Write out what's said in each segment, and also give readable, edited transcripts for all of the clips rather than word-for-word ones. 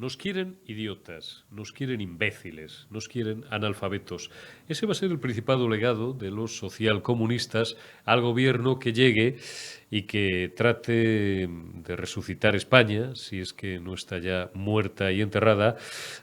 Nos quieren idiotas, nos quieren imbéciles, nos quieren analfabetos. Ese va a ser el principal legado de los socialcomunistas al gobierno que llegue y que trate de resucitar España, si es que no está ya muerta y enterrada,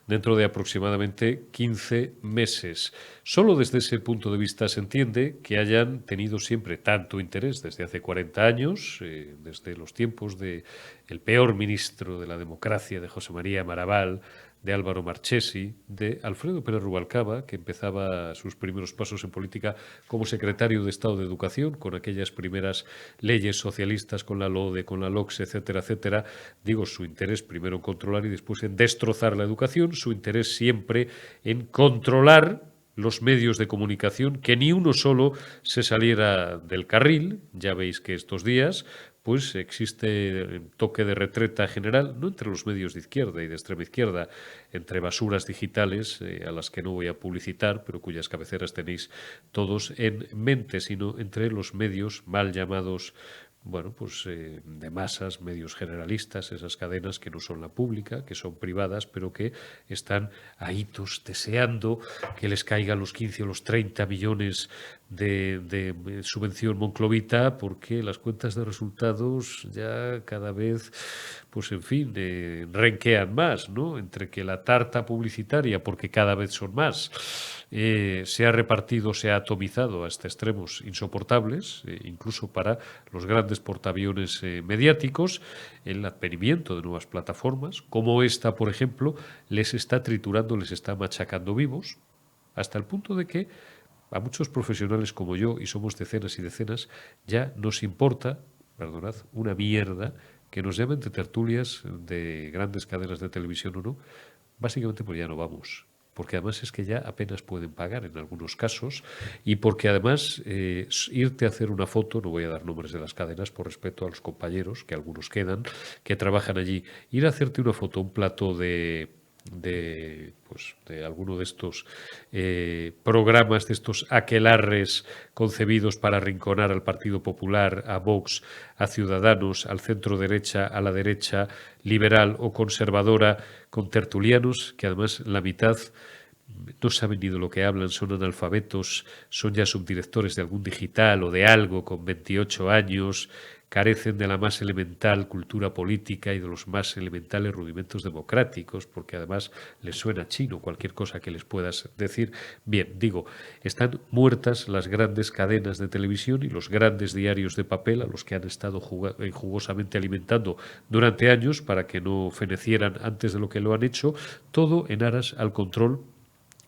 dentro de aproximadamente 15 meses. Solo desde ese punto de vista se entiende que hayan tenido siempre tanto interés desde hace 40 años, desde los tiempos de el peor ministro de la democracia, de José María Maraval, de Álvaro Marchesi, de Alfredo Pérez Rubalcaba, que empezaba sus primeros pasos en política como secretario de Estado de Educación, con aquellas primeras leyes socialistas, con la LODE, con la LOCSE, etcétera, etcétera. Digo, su interés primero en controlar y después en destrozar la educación, su interés siempre en controlar los medios de comunicación, que ni uno solo se saliera del carril. Ya veis que estos días pues existe toque de retreta general, no entre los medios de izquierda y de extrema izquierda, entre basuras digitales a las que no voy a publicitar, pero cuyas cabeceras tenéis todos en mente, sino entre los medios mal llamados de masas, medios generalistas, esas cadenas que no son la pública, que son privadas, pero que están ahitos deseando que les caigan los 15 o los 30 millones de subvención monclovita, porque las cuentas de resultados ya cada vez, pues en fin, renquean más, ¿no? Entre que la tarta publicitaria, porque cada vez son más, se ha repartido, se ha atomizado hasta extremos insoportables, incluso para los grandes portaaviones mediáticos, el advenimiento de nuevas plataformas, como esta, por ejemplo, les está triturando, les está machacando vivos, hasta el punto de que a muchos profesionales como yo, y somos decenas y decenas, ya nos importa, perdonad, una mierda que nos llamen de tertulias de grandes cadenas de televisión o no, básicamente pues ya no vamos. Porque además es que ya apenas pueden pagar en algunos casos y porque además irte a hacer una foto, no voy a dar nombres de las cadenas por respeto a los compañeros, que algunos quedan, que trabajan allí, ir a hacerte una foto, un plato de alguno de estos programas, de estos aquelarres concebidos para arrinconar al Partido Popular, a Vox, a Ciudadanos, al centro derecha, a la derecha liberal o conservadora, con tertulianos que además la mitad no saben ni de lo que hablan, son analfabetos, son ya subdirectores de algún digital o de algo con 28 años, carecen de la más elemental cultura política y de los más elementales rudimentos democráticos, porque además les suena chino cualquier cosa que les puedas decir. Bien, digo, están muertas las grandes cadenas de televisión y los grandes diarios de papel a los que han estado jugosamente alimentando durante años para que no fenecieran antes de lo que lo han hecho, todo en aras al control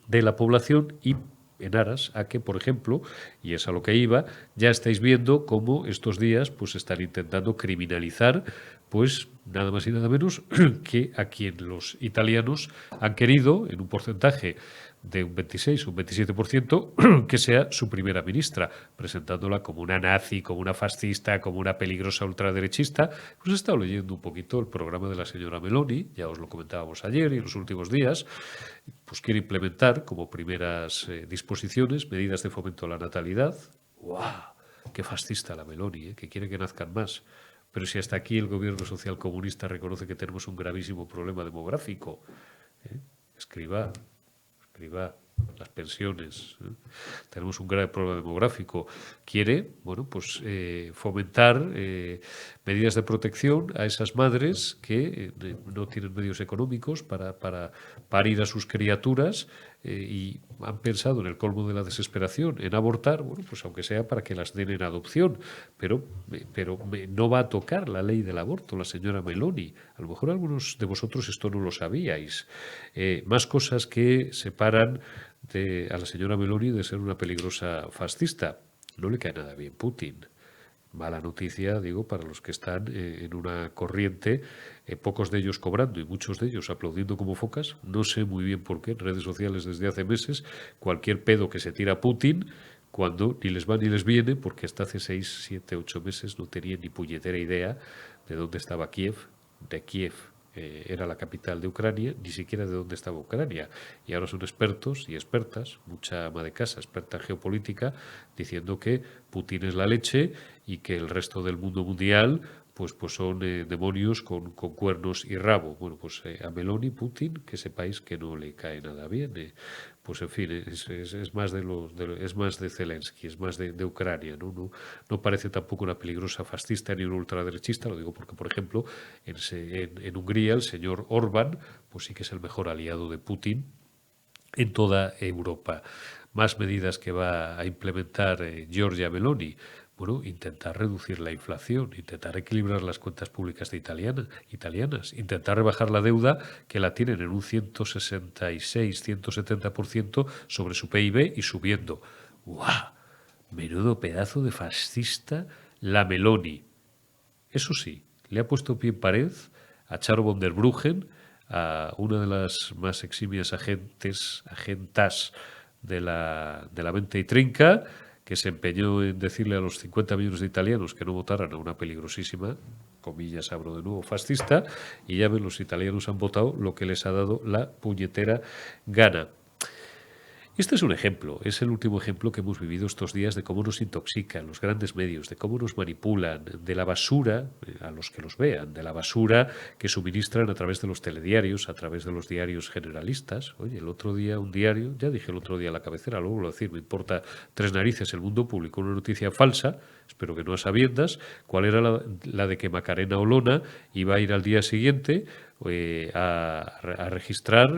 de la población y en aras a que, por ejemplo, y es a lo que iba, ya estáis viendo cómo estos días pues están intentando criminalizar pues nada más y nada menos que a quien los italianos han querido en un porcentaje de un 26 o un 27% que sea su primera ministra, presentándola como una nazi, como una fascista, como una peligrosa ultraderechista. Pues he estado leyendo un poquito el programa de la señora Meloni, ya os lo comentábamos ayer y en los últimos días, pues quiere implementar como primeras disposiciones medidas de fomento a la natalidad. ¡Guau! ¡Qué fascista la Meloni! Que quiere que nazcan más. Pero si hasta aquí el gobierno socialcomunista reconoce que tenemos un gravísimo problema demográfico, ¿eh? Escriba, escriba las pensiones. Tenemos un grave problema demográfico. Quiere, fomentar medidas de protección a esas madres que no tienen medios económicos para parir a sus criaturas y han pensado en el colmo de la desesperación, en abortar, pues aunque sea para que las den en adopción, pero no va a tocar la ley del aborto la señora Meloni. A lo mejor algunos de vosotros esto no lo sabíais. Más cosas que separan a la señora Meloni de ser una peligrosa fascista. No le cae nada bien Putin. Mala noticia, digo, para los que están en una corriente, pocos de ellos cobrando y muchos de ellos aplaudiendo como focas. No sé muy bien por qué en redes sociales desde hace meses cualquier pedo que se tira Putin, cuando ni les va ni les viene, porque hasta hace 6, 7, 8 meses no tenían ni puñetera idea de dónde estaba Kiev, de Kiev era la capital de Ucrania, ni siquiera de dónde estaba Ucrania. Y ahora son expertos y expertas, mucha ama de casa, experta en geopolítica, diciendo que Putin es la leche y que el resto del mundo mundial pues son demonios con cuernos y rabo. Bueno, pues a Meloni, Putin, que sepáis que no le cae nada bien. Pues en fin, es más es más de Zelensky, es más de Ucrania, ¿no? No parece tampoco una peligrosa fascista ni una ultraderechista, lo digo porque, por ejemplo, en Hungría el señor Orbán, pues sí que es el mejor aliado de Putin en toda Europa. Más medidas que va a implementar Giorgia Meloni. Bueno, intentar reducir la inflación, intentar equilibrar las cuentas públicas de italianas, intentar rebajar la deuda que la tienen en un 166, 170% sobre su PIB y subiendo. ¡Guau! Menudo pedazo de fascista la Meloni. Eso sí, le ha puesto pie en pared a Charo von der Bruggen, a una de las más eximias agentas de la mente y trinca, que se empeñó en decirle a los 50 millones de italianos que no votaran a una peligrosísima, comillas abro de nuevo, fascista, y ya ven, los italianos han votado lo que les ha dado la puñetera gana. Este es un ejemplo, es el último ejemplo que hemos vivido estos días de cómo nos intoxican los grandes medios, de cómo nos manipulan, de la basura, a los que los vean, de la basura que suministran a través de los telediarios, a través de los diarios generalistas. Oye, el otro día un diario, ya dije el otro día a la cabecera, luego lo decir, me importa tres narices, El Mundo publicó una noticia falsa, espero que no a sabiendas, cuál era la de que Macarena Olona iba a ir al día siguiente a registrar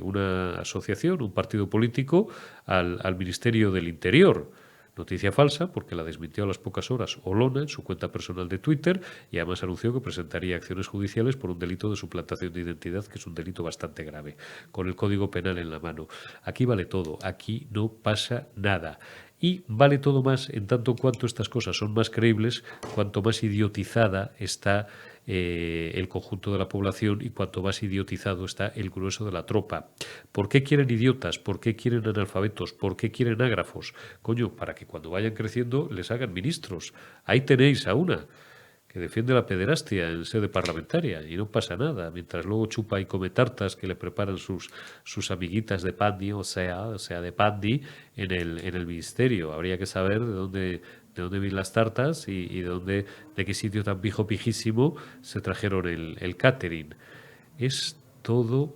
una asociación, un partido político al Ministerio del Interior. Noticia falsa porque la desmintió a las pocas horas Olona en su cuenta personal de Twitter y además anunció que presentaría acciones judiciales por un delito de suplantación de identidad, que es un delito bastante grave, con el Código Penal en la mano. Aquí vale todo, aquí no pasa nada. Y vale todo más en tanto cuanto estas cosas son más creíbles, cuanto más idiotizada está el conjunto de la población y cuanto más idiotizado está el grueso de la tropa. ¿Por qué quieren idiotas? ¿Por qué quieren analfabetos? ¿Por qué quieren ágrafos? Coño, para que cuando vayan creciendo les hagan ministros. Ahí tenéis a una que defiende la pederastia en sede parlamentaria y no pasa nada, mientras luego chupa y come tartas que le preparan sus amiguitas de Pandi, o sea de Pandi, en el ministerio. Habría que saber de dónde vienen las tartas y de qué sitio tan pijísimo se trajeron el catering. Es todo,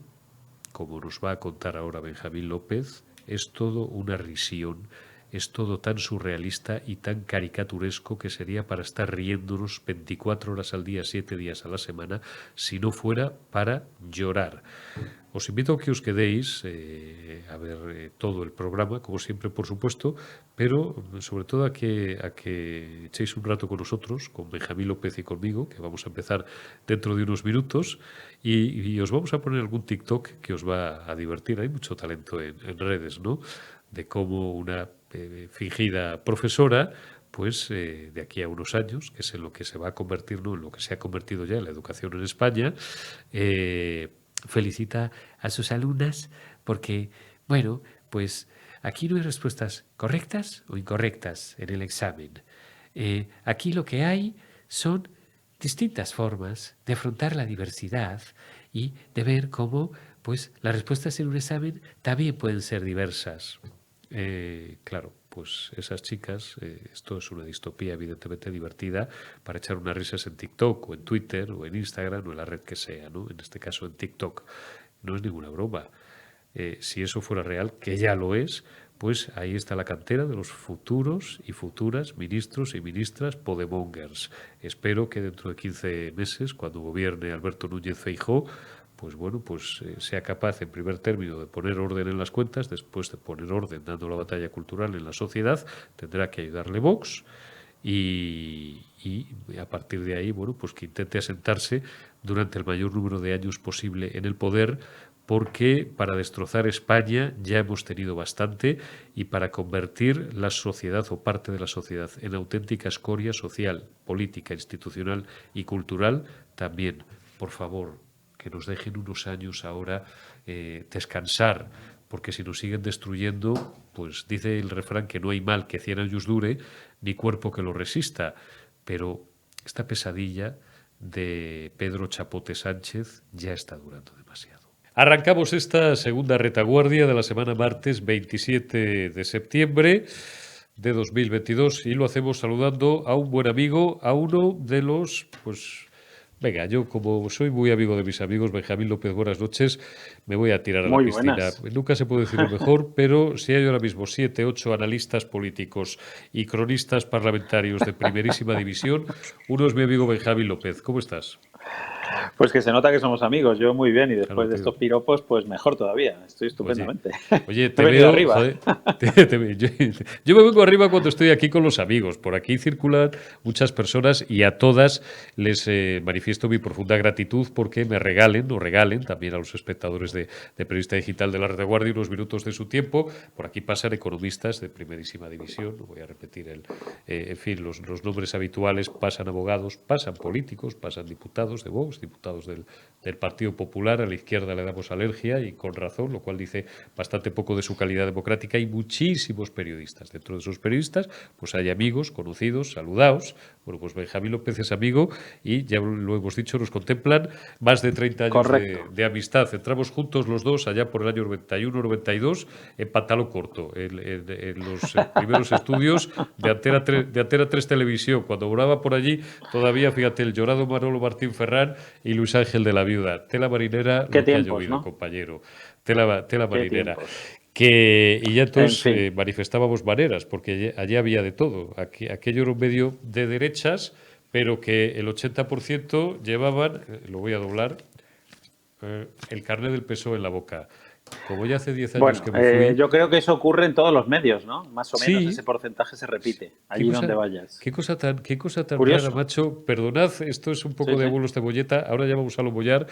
como nos va a contar ahora Benjamín López, es todo una risión. Es todo tan surrealista y tan caricaturesco que sería para estar riéndonos 24 horas al día, 7 días a la semana, si no fuera para llorar. Os invito a que os quedéis a ver todo el programa, como siempre, por supuesto, pero sobre todo a que echéis un rato con nosotros, con Benjamín López y conmigo, que vamos a empezar dentro de unos minutos, y os vamos a poner algún TikTok que os va a divertir. Hay mucho talento en redes, ¿no? De cómo una fingida profesora, pues de aquí a unos años, que es en lo que se va a convertir, ¿no?, en lo que se ha convertido ya en la educación en España, felicita a sus alumnas porque, bueno, pues aquí no hay respuestas correctas o incorrectas en el examen. Aquí lo que hay son distintas formas de afrontar la diversidad y de ver cómo, pues, las respuestas en un examen también pueden ser diversas. Claro, pues esas chicas, esto es una distopía evidentemente divertida para echar unas risas en TikTok o en Twitter o en Instagram o en la red que sea, ¿no? En este caso en TikTok. No es ninguna broma. Si eso fuera real, que ya lo es, pues ahí está la cantera de los futuros y futuras ministros y ministras podemongers. Espero que dentro de 15 meses, cuando gobierne Alberto Núñez Feijóo, pues bueno, pues sea capaz en primer término de poner orden en las cuentas, después de poner orden dando la batalla cultural en la sociedad, tendrá que ayudarle Vox y a partir de ahí, bueno, pues que intente asentarse durante el mayor número de años posible en el poder, porque para destrozar España ya hemos tenido bastante y para convertir la sociedad o parte de la sociedad en auténtica escoria social, política, institucional y cultural también. Por favor, que nos dejen unos años ahora descansar, porque si nos siguen destruyendo, pues dice el refrán que no hay mal que 100 años dure, ni cuerpo que lo resista. Pero esta pesadilla de Pedro Chapote Sánchez ya está durando demasiado. Arrancamos esta segunda retaguardia de la semana martes 27 de septiembre. de 2022 y lo hacemos saludando a un buen amigo, a uno de los, pues, venga, yo como soy muy amigo de mis amigos, Benjamín López, buenas noches, me voy a tirar a la Muy piscina. buenas. Nunca se puede decir lo mejor, pero si hay ahora mismo 7, 8 analistas políticos y cronistas parlamentarios de primerísima división, uno es mi amigo Benjamín López. ¿Cómo estás? Pues que se nota que somos amigos, yo muy bien, y Claro, después de tío. estos piropos, pues mejor todavía, estoy Oye, estupendamente. oye, Me te he venido veo, arriba. joder, yo me vengo arriba cuando estoy aquí con los amigos. Por aquí circulan muchas personas y a todas les manifiesto mi profunda gratitud porque me regalen o regalen también a los espectadores de Periodista Digital de la Retaguardia unos minutos de su tiempo. Por aquí pasan economistas de primerísima división, no voy a repetir en fin, los nombres habituales, pasan abogados, pasan políticos, pasan diputados de Vox, diputados del Partido Popular, a la izquierda le damos alergia y con razón, lo cual dice bastante poco de su calidad democrática, y muchísimos periodistas. Dentro de esos periodistas, pues hay amigos, conocidos, saludados. Bueno, pues Benjamín López es amigo y ya lo hemos dicho, nos contemplan más de 30 años Correcto. de amistad. Entramos juntos los dos allá por el año 91-92 en pantalón corto, en los primeros estudios de Antena 3 Televisión. Cuando volaba por allí, todavía, fíjate, el llorado Manolo Martín Ferrán y Luis Ángel de la Viuda. Tela marinera, Qué lo que ha tiempos, llovido, ¿no? compañero. Tela Qué marinera. tiempos. Y ya En entonces fin. manifestábamos maneras, porque allí había de todo. Aquello era un medio de derechas, pero que el 80% llevaban, lo voy a doblar, el carnet del PSOE en la boca. Como ya hace 10 años Bueno, que me fui, yo creo que eso ocurre en todos los medios, ¿no? Más o menos ese sí, porcentaje se repite, qué allí donde cosa, vayas. qué cosa tan rara, Curioso. macho. Perdonad, esto es un Sí, poco de sí. abuelos cebolleta. Ahora ya vamos a lo bollar.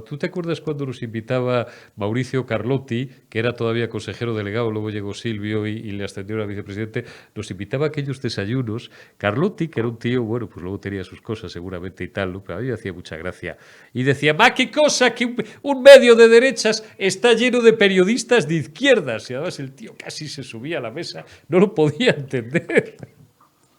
¿Tú te acuerdas cuando nos invitaba Mauricio Carlotti, que era todavía consejero delegado, luego llegó Silvio y le ascendió a vicepresidente? Nos invitaba a aquellos desayunos. Carlotti, que era un tío, bueno, pues luego tenía sus cosas seguramente y tal, ¿no? Pero a mí me hacía mucha gracia. Y decía, ¡ma, qué cosa! Que un medio de derechas está lleno de periodistas de izquierdas. Y además el tío casi se subía a la mesa. No lo podía entender.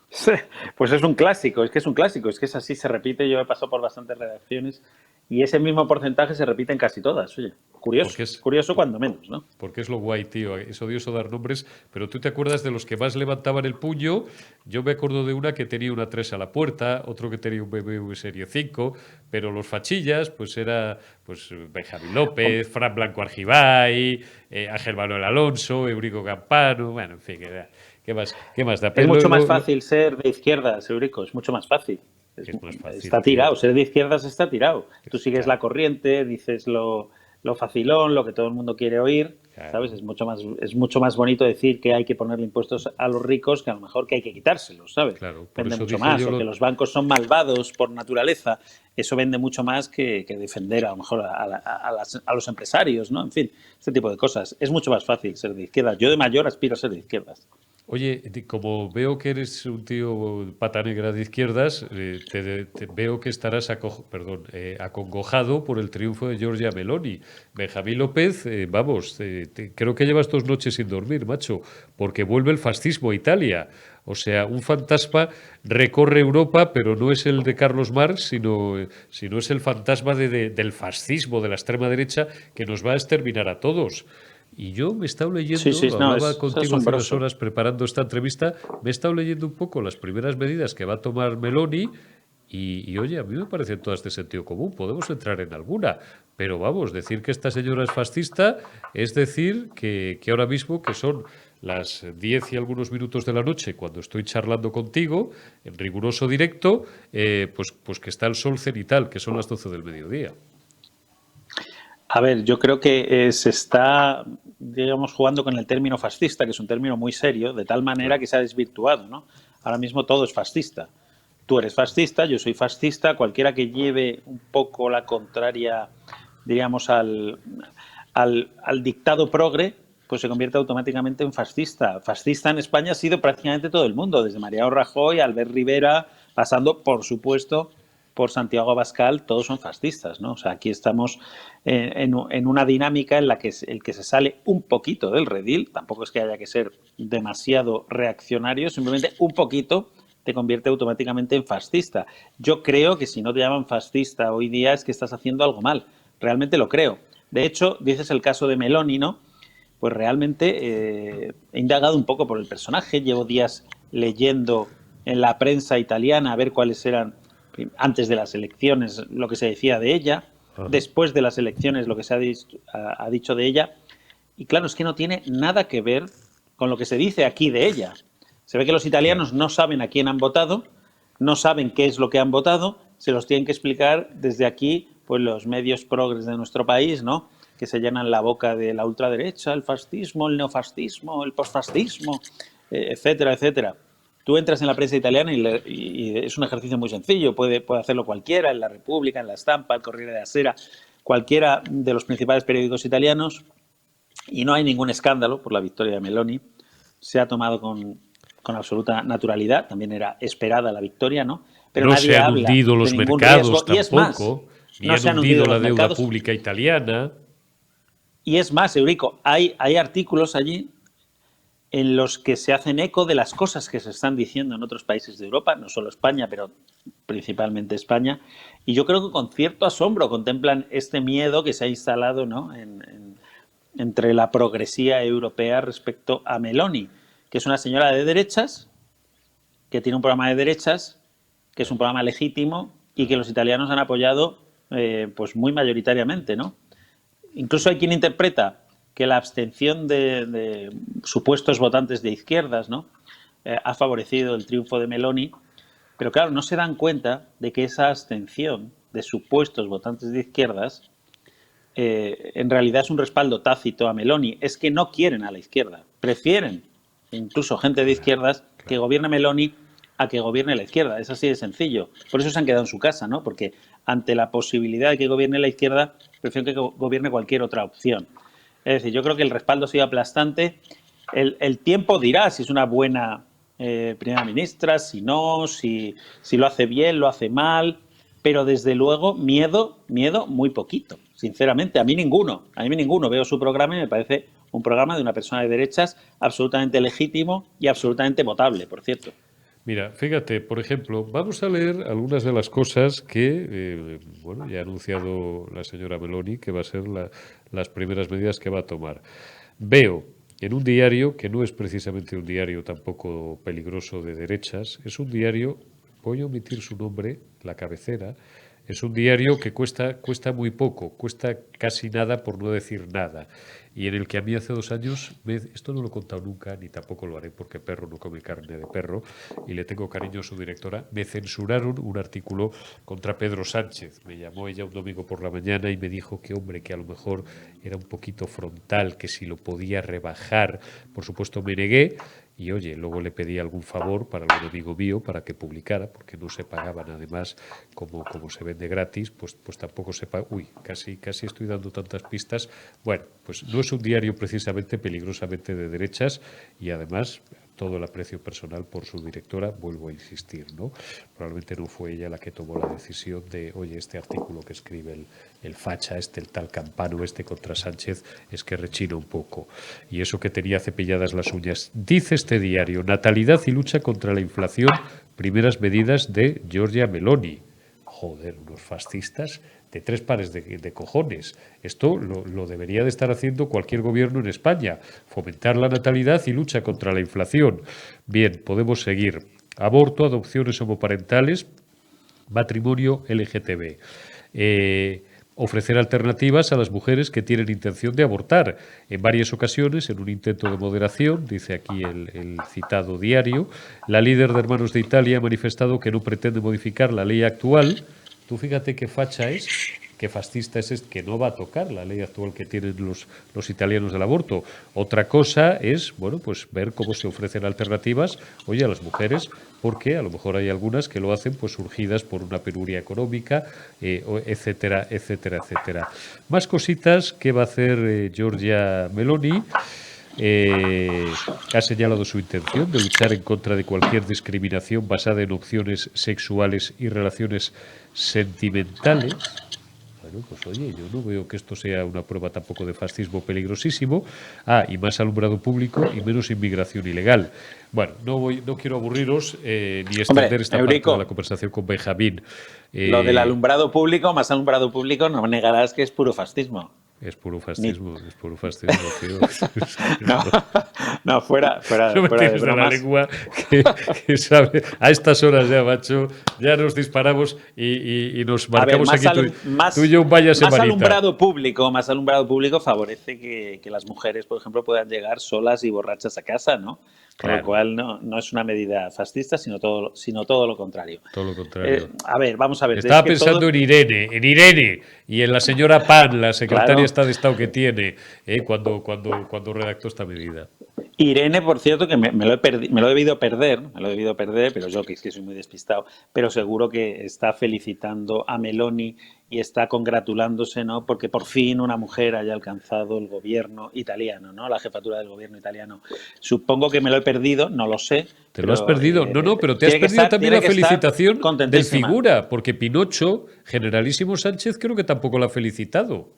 Sí, pues es un clásico, es que es un clásico, es que es así, se repite, yo he pasado por bastantes redacciones y ese mismo porcentaje se repite en casi todas, oye, Porque es, curioso cuando menos, ¿no? porque es lo guay, tío. Es odioso dar nombres, pero tú te acuerdas de los que más levantaban el puño. Yo me acuerdo de una que tenía una 3 a la puerta, otro que tenía un BMW Serie 5, pero los fachillas, pues era pues Benjamín López, Fran Blanco Argibay, Ángel Manuel Alonso, Eurico Campano, bueno, en fin, qué más da? Es Pero mucho más fácil ser de izquierdas, Eurico, es mucho más fácil. es más fácil, Está tirado, tío. ser de izquierdas está tirado. Tú sigues la Claro, corriente, dices lo facilón, lo que todo el mundo quiere oír, ¿sabes? claro. Es mucho más bonito decir que hay que ponerle impuestos a los ricos que a lo mejor que hay que quitárselos, ¿sabes? Claro, por Vende eso mucho dije más. yo O que lo, los bancos son malvados por naturaleza, eso vende mucho más que defender a lo mejor a los empresarios, ¿no? En fin, este tipo de cosas. Es mucho más fácil ser de izquierdas. Yo de mayor aspiro a ser de izquierdas. Oye, como veo que eres un tío pata negra de izquierdas, te veo que estarás acongojado por el triunfo de Giorgia Meloni. Benjamín López, vamos, creo que llevas 2 noches sin dormir, macho, porque vuelve el fascismo a Italia. O sea, un fantasma recorre Europa, pero no es el de Carlos Marx, sino es el fantasma del fascismo, de la extrema derecha, que nos va a exterminar a todos. Y yo me he estado Sí, leyendo, sí, lo no, hablaba es contigo hace unas asombroso. horas preparando esta entrevista, me he estado leyendo un poco las primeras medidas que va a tomar Meloni oye, a mí me parecen todas de sentido común, podemos entrar en alguna, pero vamos, decir que esta señora es fascista es decir que ahora mismo, que son las 10 y algunos minutos de la noche, cuando estoy charlando contigo, en riguroso directo, pues que está el sol cenital, que son las 12 del mediodía. A ver, yo creo que se está, digamos, jugando con el término fascista, que es un término muy serio, de tal manera Claro, que se ha desvirtuado, ¿no? Ahora mismo todo es fascista. Tú eres fascista, yo soy fascista, cualquiera que lleve un poco la contraria, digamos, al dictado progre, pues se convierte automáticamente en fascista. Fascista en España ha sido prácticamente todo el mundo, desde Mariano Rajoy, Albert Rivera, pasando, por supuesto, por Santiago Abascal, todos son fascistas, ¿no? O sea, aquí estamos en una dinámica en la que el que se sale un poquito del redil, tampoco es que haya que ser demasiado reaccionario, simplemente un poquito te convierte automáticamente en fascista. Yo creo que si no te llaman fascista hoy día es que estás haciendo algo mal. Realmente lo creo. De hecho, dices el caso de Meloni, ¿no? pues realmente he indagado un poco por el personaje, llevo días leyendo en la prensa italiana a ver cuáles eran, antes de las elecciones, lo que se decía de ella, después de las elecciones, lo que se ha dicho de ella, y claro, es que no tiene nada que ver con lo que se dice aquí de ella. Se ve que los italianos no saben a quién han votado, no saben qué es lo que han votado, se los tienen que explicar desde aquí, pues los medios progres de nuestro país, ¿no?, que se llenan la boca de la ultraderecha, el fascismo, el neofascismo, el posfascismo, etcétera, etcétera. Tú entras en la prensa italiana y es un ejercicio muy sencillo, puede hacerlo cualquiera, en La República, en La Stampa, el Corriere della Sera, cualquiera de los principales periódicos italianos, y no hay ningún escándalo por la victoria de Meloni. Se ha tomado con absoluta naturalidad, también era esperada la victoria, ¿no? Pero no nadie se han habla hundido los de ningún mercados riesgo. Y es más, tampoco, ni no han se han hundido hundido la los deuda mercados. pública italiana. Y es más, Eurico, hay artículos allí en los que se hacen eco de las cosas que se están diciendo en otros países de Europa, no solo España, pero principalmente España, y yo creo que con cierto asombro contemplan este miedo que se ha instalado, ¿no?, entre la progresía europea respecto a Meloni, que es una señora de derechas, que tiene un programa de derechas, que es un programa legítimo y que los italianos han apoyado pues muy mayoritariamente, ¿no? Incluso hay quien interpreta que la abstención de supuestos votantes de izquierdas, ¿no?, ha favorecido el triunfo de Meloni, pero claro, no se dan cuenta de que esa abstención de supuestos votantes de izquierdas en realidad es un respaldo tácito a Meloni. Es que no quieren a la izquierda, prefieren, incluso gente de izquierdas, que gobierne Meloni a que gobierne la izquierda. Es así de sencillo. Por eso se han quedado en su casa, ¿no? Porque ante la posibilidad de que gobierne la izquierda, prefieren que gobierne cualquier otra opción. Es decir, yo creo que el respaldo ha sido aplastante. El tiempo dirá si es una buena primera ministra, si no, si lo hace bien, lo hace mal, pero desde luego miedo muy poquito, sinceramente. A mí ninguno. Veo su programa y me parece un programa de una persona de derechas absolutamente legítimo y absolutamente votable, por cierto. Mira, fíjate, por ejemplo, vamos a leer algunas de las cosas que, bueno, ya ha anunciado la señora Meloni, que va a ser las primeras medidas que va a tomar. Veo en un diario, que no es precisamente un diario tampoco peligroso de derechas, es un diario, voy a omitir su nombre, la cabecera, es un diario que cuesta muy poco, cuesta casi nada por no decir nada, y en el que a mí hace 2 años, esto no lo he contado nunca, ni tampoco lo haré porque perro no come carne de perro, y le tengo cariño a su directora, me censuraron un artículo contra Pedro Sánchez. Me llamó ella un domingo por la mañana y me dijo que, hombre, que a lo mejor era un poquito frontal, que si lo podía rebajar. Por supuesto me negué, y oye, luego le pedí algún favor para algún amigo mío para que publicara, porque no se pagaban, además, como se vende gratis, pues tampoco se paga. Uy, casi estoy dando tantas pistas. Bueno, pues no es un diario precisamente peligrosamente de derechas, y además todo el aprecio personal por su directora, vuelvo a insistir, ¿no? Probablemente no fue ella la que tomó la decisión de, oye, este artículo que escribe el facha, el tal Campano, contra Sánchez, es que rechina un poco. Y eso que tenía cepilladas las uñas. Dice este diario, natalidad y lucha contra la inflación, primeras medidas de Giorgia Meloni. Joder, unos fascistas de 3 pares de cojones. Esto lo debería de estar haciendo cualquier gobierno en España. Fomentar la natalidad y lucha contra la inflación. Bien, podemos seguir. Aborto, adopciones homoparentales, matrimonio LGTB. Ofrecer alternativas a las mujeres que tienen intención de abortar. En varias ocasiones, en un intento de moderación, dice aquí el citado diario, la líder de Hermanos de Italia ha manifestado que no pretende modificar la ley actual. Tú fíjate qué facha es, qué fascista es, que no va a tocar la ley actual que tienen los italianos del aborto. Otra cosa es, bueno, pues ver cómo se ofrecen alternativas, oye, a las mujeres, porque a lo mejor hay algunas que lo hacen pues surgidas por una penuria económica, etcétera, etcétera, etcétera. Más cositas que va a hacer Giorgia Meloni. Ha señalado su intención de luchar en contra de cualquier discriminación basada en opciones sexuales y relaciones sentimentales. Bueno, pues oye, yo no veo que esto sea una prueba tampoco de fascismo peligrosísimo. Y más alumbrado público y menos inmigración ilegal. Bueno, no quiero aburriros ni extender esta Eurico, parte de la conversación con Benjamín. Lo del alumbrado público, más alumbrado público, no me negarás que es puro fascismo. Es puro fascismo, tío. No, fuera No me de tienes de la bromas. lengua que sabe. A estas horas ya, macho, ya nos disparamos y nos A ver, marcamos aquí tú y yo un vaya semanita. más alumbrado público favorece que las mujeres, por ejemplo, puedan llegar solas y borrachas a casa, ¿no? Con lo Claro, cual no es una medida fascista, sino todo lo contrario. todo lo contrario. A ver, vamos a ver, es Estaba que pensando todo, en Irene y en la señora Pan, la secretaria claro. esta de Estado que tiene, cuando redactó esta medida. Irene, por cierto, que me lo me lo he debido perder, pero yo que es que soy muy despistado, pero seguro que está felicitando a Meloni y está congratulándose, ¿no? Porque por fin una mujer haya alcanzado el gobierno italiano, ¿no? La jefatura del gobierno italiano. Supongo que me lo he perdido, no lo sé, Te lo has pero perdido. No, pero te has perdido también tiene la que estar felicitación del contentísima. figura, porque Pinocho, generalísimo Sánchez, creo que tampoco lo ha felicitado.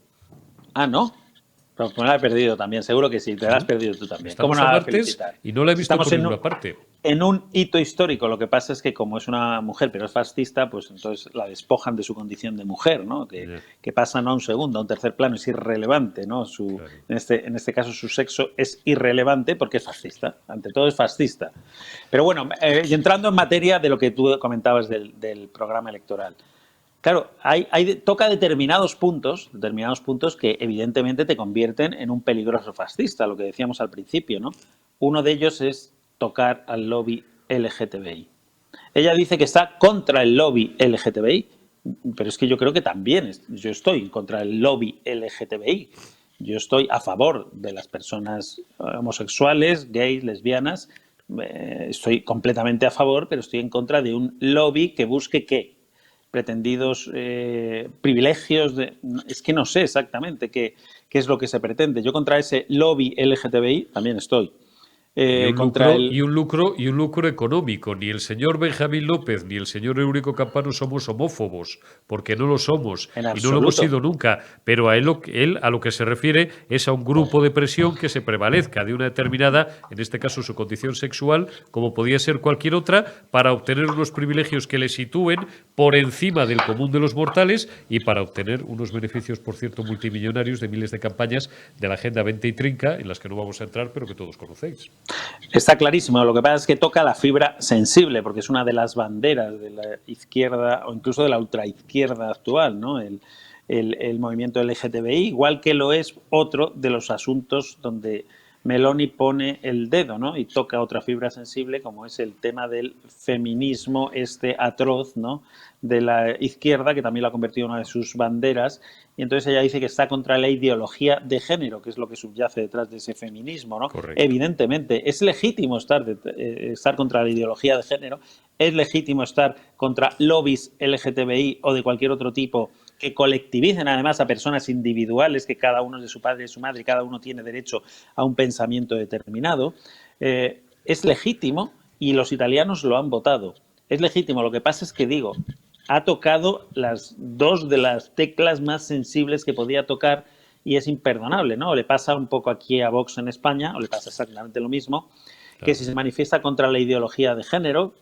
Ah, ¿no? Pero me la he perdido también, seguro que sí, te la has ¿No? perdido tú también. ¿Cómo Estamos no a la vas a martes felicitar? y no la he visto Estamos por ninguna parte. en un hito histórico. Lo que pasa es que como es una mujer pero es fascista, pues entonces la despojan de su condición de mujer, ¿no? Ya, Que pasa no a un segundo, a un tercer plano, es irrelevante, ¿no? claro. En este caso su sexo es irrelevante porque es fascista, ante todo es fascista. Pero bueno, y entrando en materia de lo que tú comentabas del programa electoral. Claro, toca determinados puntos que evidentemente te convierten en un peligroso fascista, lo que decíamos al principio, ¿no? Uno de ellos es tocar al lobby LGTBI. Ella dice que está contra el lobby LGTBI, pero es que yo creo que también yo estoy contra el lobby LGTBI. Yo estoy a favor de las personas homosexuales, gays, lesbianas. Estoy completamente a favor, pero estoy en contra de un lobby que busque ¿qué? Pretendidos privilegios. Es que no sé exactamente qué es lo que se pretende. Yo contra ese lobby LGTBI también estoy. Contra el... Y un lucro económico. Ni el señor Benjamín López ni el señor Eurico Campano somos homófobos, porque no lo somos En y no lo hemos absoluto. sido nunca. Pero él a lo que se refiere es a un grupo de presión que se prevalezca de una determinada, en este caso su condición sexual, como podía ser cualquier otra, para obtener unos privilegios que le sitúen por encima del común de los mortales y para obtener unos beneficios, por cierto, multimillonarios de miles de campañas de la Agenda 20 y Trinca, en las que no vamos a entrar, pero que todos conocéis. Está clarísimo. Lo que pasa es que toca la fibra sensible, porque es una de las banderas de la izquierda o incluso de la ultraizquierda actual, ¿no? El movimiento LGTBI, igual que lo es otro de los asuntos donde Meloni pone el dedo, ¿no? Y toca otra fibra sensible, como es el tema del feminismo atroz, ¿no? De la izquierda, que también lo ha convertido en una de sus banderas. Y entonces ella dice que está contra la ideología de género, que es lo que subyace detrás de ese feminismo, ¿no? Correcto. Evidentemente, es legítimo estar contra la ideología de género, es legítimo estar contra lobbies LGTBI o de cualquier otro tipo que colectivicen además a personas individuales, que cada uno es de su padre y de su madre, y cada uno tiene derecho a un pensamiento determinado. Es legítimo y los italianos lo han votado. Es legítimo. Lo que pasa es que digo, ha tocado las dos de las teclas más sensibles que podía tocar y es imperdonable, ¿no? O le pasa un poco aquí a Vox en España, o le pasa exactamente lo mismo, Claro. que si se manifiesta contra la ideología de género,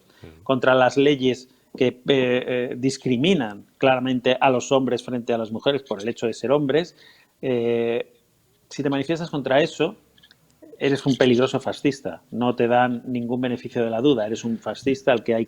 contra las leyes que discriminan claramente a los hombres frente a las mujeres por el hecho de ser hombres, si te manifiestas contra eso, eres un peligroso fascista. No te dan ningún beneficio de la duda. Eres un fascista al que hay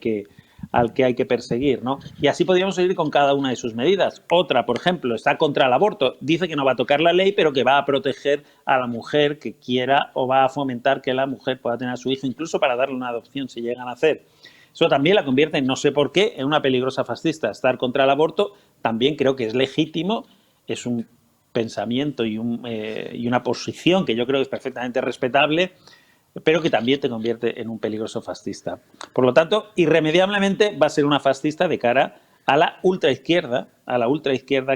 que perseguir, ¿no? Y así podríamos seguir con cada una de sus medidas. Otra, por ejemplo, está contra el aborto. Dice que no va a tocar la ley, pero que va a proteger a la mujer que quiera o va a fomentar que la mujer pueda tener a su hijo, incluso para darle una adopción si llegan a hacer. Eso también la convierte, no sé por qué, en una peligrosa fascista. Estar contra el aborto también creo que es legítimo, es un pensamiento y una posición que yo creo que es perfectamente respetable, pero que también te convierte en un peligroso fascista. Por lo tanto, irremediablemente va a ser una fascista de cara a la ultraizquierda,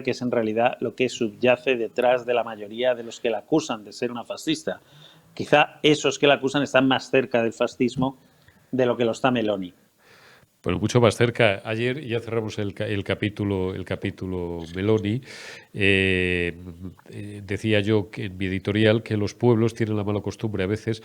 que es en realidad lo que subyace detrás de la mayoría de los que la acusan de ser una fascista. Quizá esos que la acusan están más cerca del fascismo de lo que lo está Meloni. Bueno, mucho más cerca. Ayer, y ya cerramos el capítulo Meloni, decía yo que en mi editorial que los pueblos tienen la mala costumbre a veces,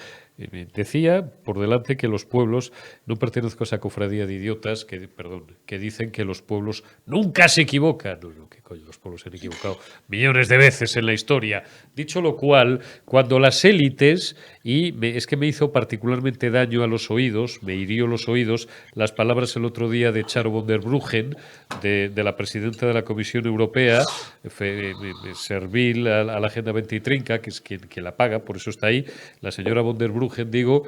decía por delante que los pueblos, no pertenezco a esa cofradía de idiotas que dicen que los pueblos nunca se equivocan. No, qué coño, los pueblos se han equivocado millones de veces en la historia. Dicho lo cual, cuando las élites, es que me hizo particularmente daño a los oídos, me hirió los oídos, las palabras el otro día de Charo von der Bruggen, de la presidenta de la Comisión Europea, servil a la Agenda 2030, que es quien la paga, por eso está ahí, la señora von der Bruggen, digo,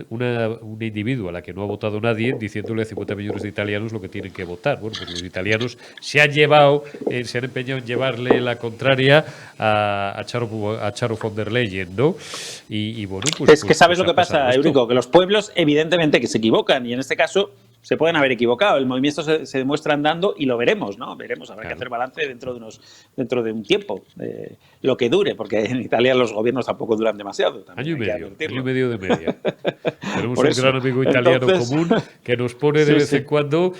una individua a la que no ha votado nadie, diciéndole a 50 millones de italianos lo que tienen que votar. Bueno, pues los italianos se han empeñado en llevarle la contraria a Charo von der Leyen, ¿no? Y bueno, pues... Es que sabes lo que pasa, Eurico, que los pueblos evidentemente que se equivocan, y en este caso se pueden haber equivocado. El movimiento se demuestra andando y lo veremos, ¿no? Veremos, habrá que hacer balance dentro de un tiempo, lo que dure, porque en Italia los gobiernos tampoco duran demasiado. Año y medio de media. Tenemos un gran amigo italiano común que nos pone de vez en cuando,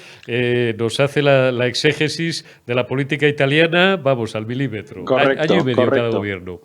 nos hace la exégesis de la política italiana, vamos, al milímetro. Correcto, año y medio cada gobierno.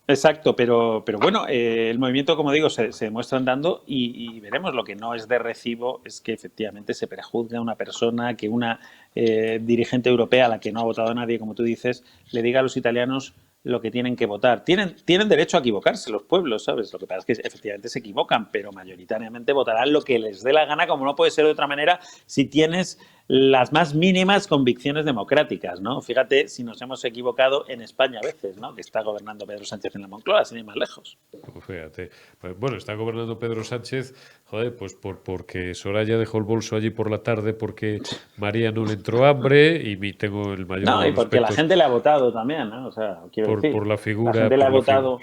Exacto, pero bueno, el movimiento, como digo, se demuestra andando y veremos. Lo que no es de recibo es que efectivamente se prejuzgue a una persona, que una dirigente europea a la que no ha votado nadie, como tú dices, le diga a los italianos lo que tienen que votar. Tienen derecho a equivocarse los pueblos, ¿sabes? Lo que pasa es que efectivamente se equivocan, pero mayoritariamente votarán lo que les dé la gana, como no puede ser de otra manera si tienes las más mínimas convicciones democráticas, ¿no? Fíjate si nos hemos equivocado en España a veces, ¿no? Que está gobernando Pedro Sánchez en la Moncloa, sin ir más lejos. Pues fíjate. Bueno, está gobernando Pedro Sánchez, joder, pues porque Soraya dejó el bolso allí por la tarde, porque María no le entró hambre y tengo el mayor... No, y porque la gente le ha votado también, ¿no? O sea, quiero decir, por la figura... La gente le ha votado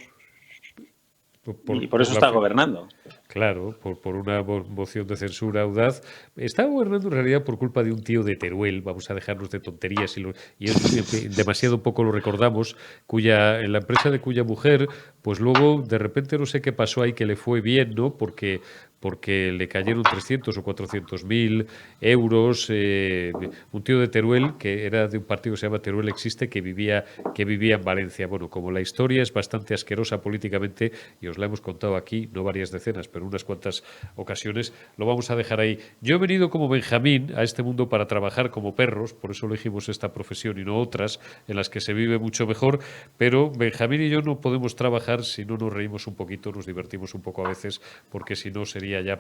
y por eso está gobernando. Claro, por una moción de censura audaz. Está gobernando en realidad por culpa de un tío de Teruel, vamos a dejarnos de tonterías, y demasiado poco lo recordamos, en la empresa de cuya mujer, pues luego de repente no sé qué pasó ahí que le fue bien, ¿no? Porque le cayeron 300 o 400.000 euros. Un tío de Teruel, que era de un partido que se llama Teruel Existe, que vivía en Valencia. Bueno, como la historia es bastante asquerosa políticamente, y os la hemos contado aquí, no varias decenas, pero unas cuantas ocasiones, lo vamos a dejar ahí. Yo he venido como Benjamín a este mundo para trabajar como perros, por eso elegimos esta profesión y no otras en las que se vive mucho mejor, pero Benjamín y yo no podemos trabajar si no nos reímos un poquito, nos divertimos un poco a veces, porque si no sería ya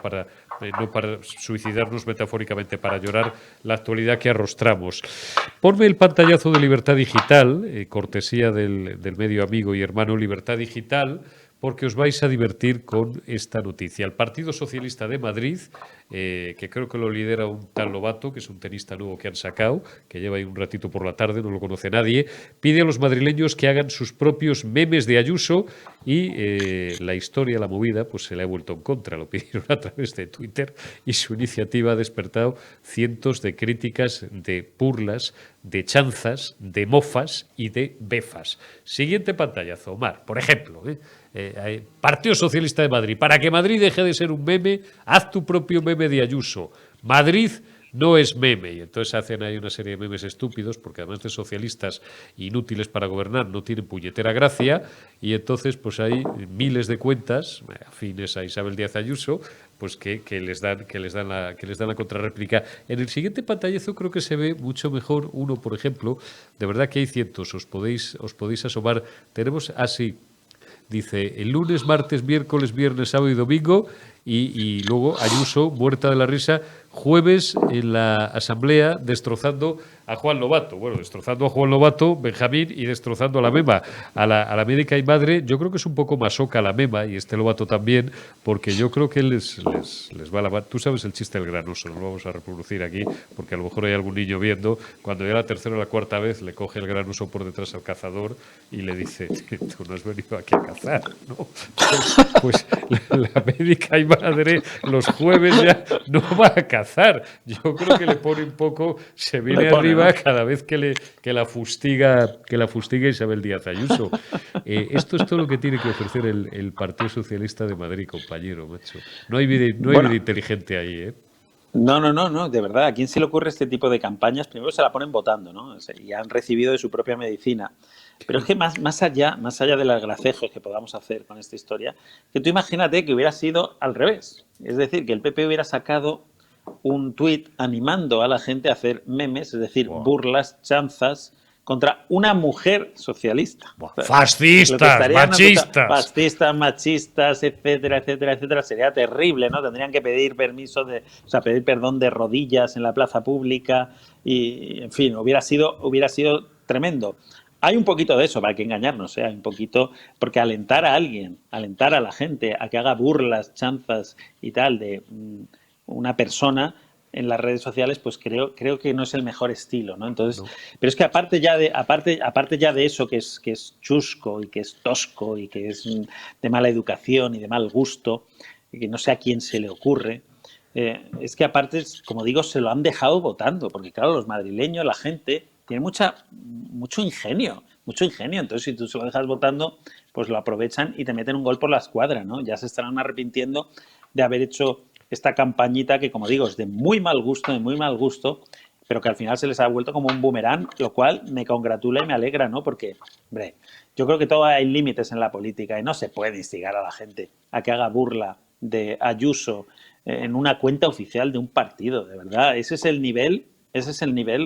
no para suicidarnos metafóricamente, para llorar la actualidad que arrostramos. Ponme el pantallazo de Libertad Digital, cortesía del medio amigo y hermano Libertad Digital, porque os vais a divertir con esta noticia. El Partido Socialista de Madrid, que creo que lo lidera un tal Lobato, que es un tenista nuevo que han sacado, que lleva ahí un ratito por la tarde, no lo conoce nadie, pide a los madrileños que hagan sus propios memes de Ayuso y la historia, la movida, pues se le ha vuelto en contra. Lo pidieron a través de Twitter y su iniciativa ha despertado cientos de críticas, de burlas, de chanzas, de mofas y de befas. Siguiente pantallazo, Omar, por ejemplo, Partido Socialista de Madrid. Para que Madrid deje de ser un meme, haz tu propio meme de Ayuso. Madrid no es meme. Y entonces hacen ahí una serie de memes estúpidos, porque además de socialistas inútiles para gobernar, no tienen puñetera gracia. Y entonces pues hay miles de cuentas afines a Isabel Díaz Ayuso, pues que les dan la contrarréplica. En el siguiente pantallazo creo que se ve mucho mejor uno, por ejemplo. De verdad que hay cientos, os podéis asomar. Tenemos así. Dice, el lunes, martes, miércoles, viernes, sábado y domingo, y luego Ayuso, muerta de la risa, jueves en la Asamblea, destrozando a Juan Lobato. Bueno, destrozando a Juan Lobato, Benjamín, y destrozando a la Mema. A la médica y madre, yo creo que es un poco masoca la Mema, y este Lobato también, porque yo creo que les va a lavar. Tú sabes el chiste del granoso, no lo vamos a reproducir aquí, porque a lo mejor hay algún niño viendo, cuando ya la tercera o la cuarta vez le coge el granoso por detrás al cazador y le dice, tú no has venido aquí a cazar, ¿no? Pues la médica y madre los jueves ya no va a cazar. Yo creo que le pone un poco, se viene arriba, ¿no? Cada vez que la fustiga Isabel Díaz Ayuso. Esto es todo lo que tiene que ofrecer el Partido Socialista de Madrid, compañero, macho. No hay vida inteligente ahí, ¿eh? No, de verdad, ¿a quién se le ocurre este tipo de campañas? Primero se la ponen votando, ¿no? Y han recibido de su propia medicina. Pero es que más allá de los gracejos que podamos hacer con esta historia, que tú imagínate que hubiera sido al revés. Es decir, que el PP hubiera sacado un tuit animando a la gente a hacer memes, es decir, Buah, burlas, chanzas contra una mujer socialista. buah. Lo que Fascistas, estarían machistas. fascistas, machistas, etcétera, etcétera, etcétera, sería terrible, ¿no? Tendrían que pedir permiso o sea, pedir perdón de rodillas en la plaza pública y, en fin, hubiera sido tremendo. Hay un poquito de eso, para que engañarnos, ¿eh? Hay un poquito, porque alentar a alguien, alentar a la gente a que haga burlas, chanzas y tal de una persona en las redes sociales, pues creo que no es el mejor estilo, ¿no? Entonces, No. pero es que aparte ya de eso que es chusco y que es tosco y que es de mala educación y de mal gusto, y que no sé a quién se le ocurre, es que aparte, como digo, se lo han dejado votando, porque claro, los madrileños, la gente, tiene mucho ingenio, mucho ingenio. Entonces, si tú se lo dejas votando, pues lo aprovechan y te meten un gol por la escuadra, ¿no? Ya se estarán arrepintiendo de haber hecho esta campañita que, como digo, es de muy mal gusto, pero que al final se les ha vuelto como un boomerang, lo cual me congratula y me alegra, ¿no? Porque, hombre, yo creo que todo hay límites en la política y no se puede instigar a la gente a que haga burla de Ayuso en una cuenta oficial de un partido, de verdad. Ese es el nivel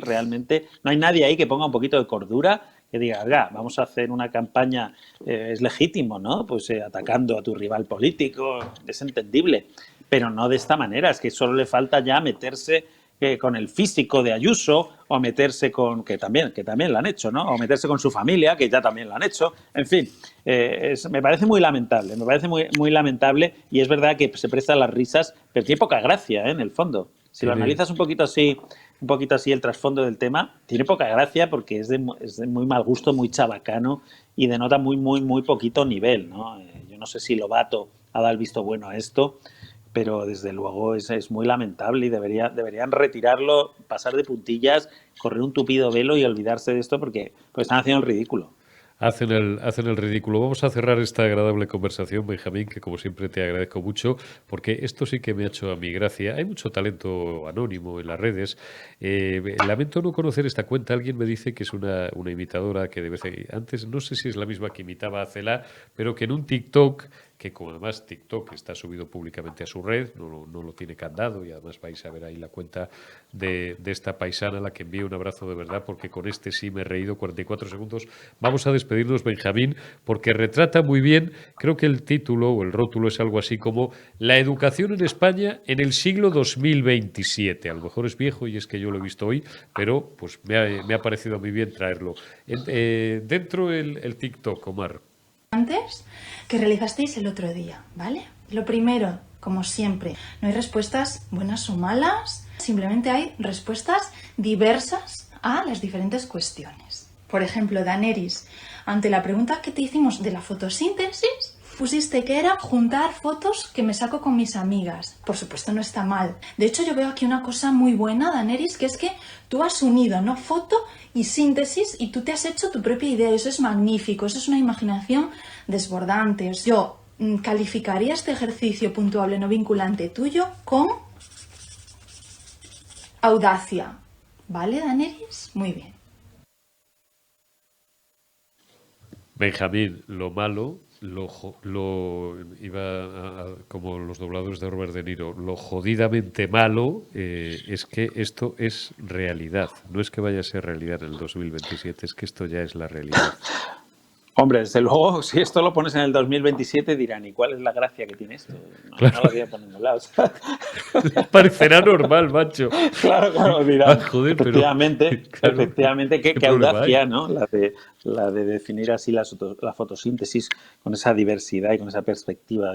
realmente. No hay nadie ahí que ponga un poquito de cordura, que diga, ya, vamos a hacer una campaña, es legítimo, ¿no? Pues atacando a tu rival político, es entendible, pero no de esta manera, es que solo le falta ya meterse con el físico de Ayuso o meterse con, que también lo han hecho, ¿no? O meterse con su familia, que ya también lo han hecho. En fin, me parece muy lamentable, muy lamentable y es verdad que se presta a las risas, pero tiene poca gracia, en el fondo. Si lo Tiene, analizas un poquito así el trasfondo del tema, tiene poca gracia porque es de muy mal gusto, muy chabacano y denota muy poquito nivel, ¿no? Yo no sé si Lobato ha dado el visto bueno a esto, pero desde luego es muy lamentable y deberían retirarlo, pasar de puntillas, correr un tupido velo y olvidarse de esto porque están haciendo el ridículo. hacen el ridículo. Vamos a cerrar esta agradable conversación, Benjamín, que como siempre te agradezco mucho, porque esto sí que me ha hecho a mi gracia. Hay mucho talento anónimo en las redes. Lamento no conocer esta cuenta. Alguien me dice que es una imitadora que debe ser. Antes no sé si es la misma que imitaba a Cela, pero que en un TikTok, que como además TikTok está subido públicamente a su red, no lo tiene candado y además vais a ver ahí la cuenta de esta paisana a la que envío un abrazo de verdad porque con este sí me he reído 44 segundos. Vamos a despedirnos, Benjamín, porque retrata muy bien, creo que el título o el rótulo es algo así como La educación en España en el siglo 2027. A lo mejor es viejo y es que yo lo he visto hoy, pero pues me ha parecido muy bien traerlo. Dentro el TikTok, Omar. Antes que realizasteis el otro día, ¿vale? Lo primero, como siempre, no hay respuestas buenas o malas, simplemente hay respuestas diversas a las diferentes cuestiones. Por ejemplo, Daenerys, ante la pregunta que te hicimos de la fotosíntesis, pusiste que era juntar fotos que me saco con mis amigas. Por supuesto no está mal. De hecho yo veo aquí una cosa muy buena, Daenerys, que es que tú has unido, ¿no? Foto y síntesis y tú te has hecho tu propia idea. Eso es magnífico, eso es una imaginación desbordante. Yo calificaría este ejercicio puntuable no vinculante tuyo con audacia. ¿Vale, Daenerys? Muy bien. Benjamín, lo malo, como los dobladores de Robert De Niro, lo jodidamente malo es que esto es realidad. No es que vaya a ser realidad en el 2027, es que esto ya es la realidad. Hombre, desde luego, si esto lo pones en el 2027 dirán, ¿y cuál es la gracia que tiene esto? No Claro, lo voy a poner en ningún lado. les parecerá normal, macho. Claro, Ah, dirán, joder, pero claro, efectivamente, ¿qué qué problema hay? audacia, ¿no? La de definir así la fotosíntesis con esa diversidad y con esa perspectiva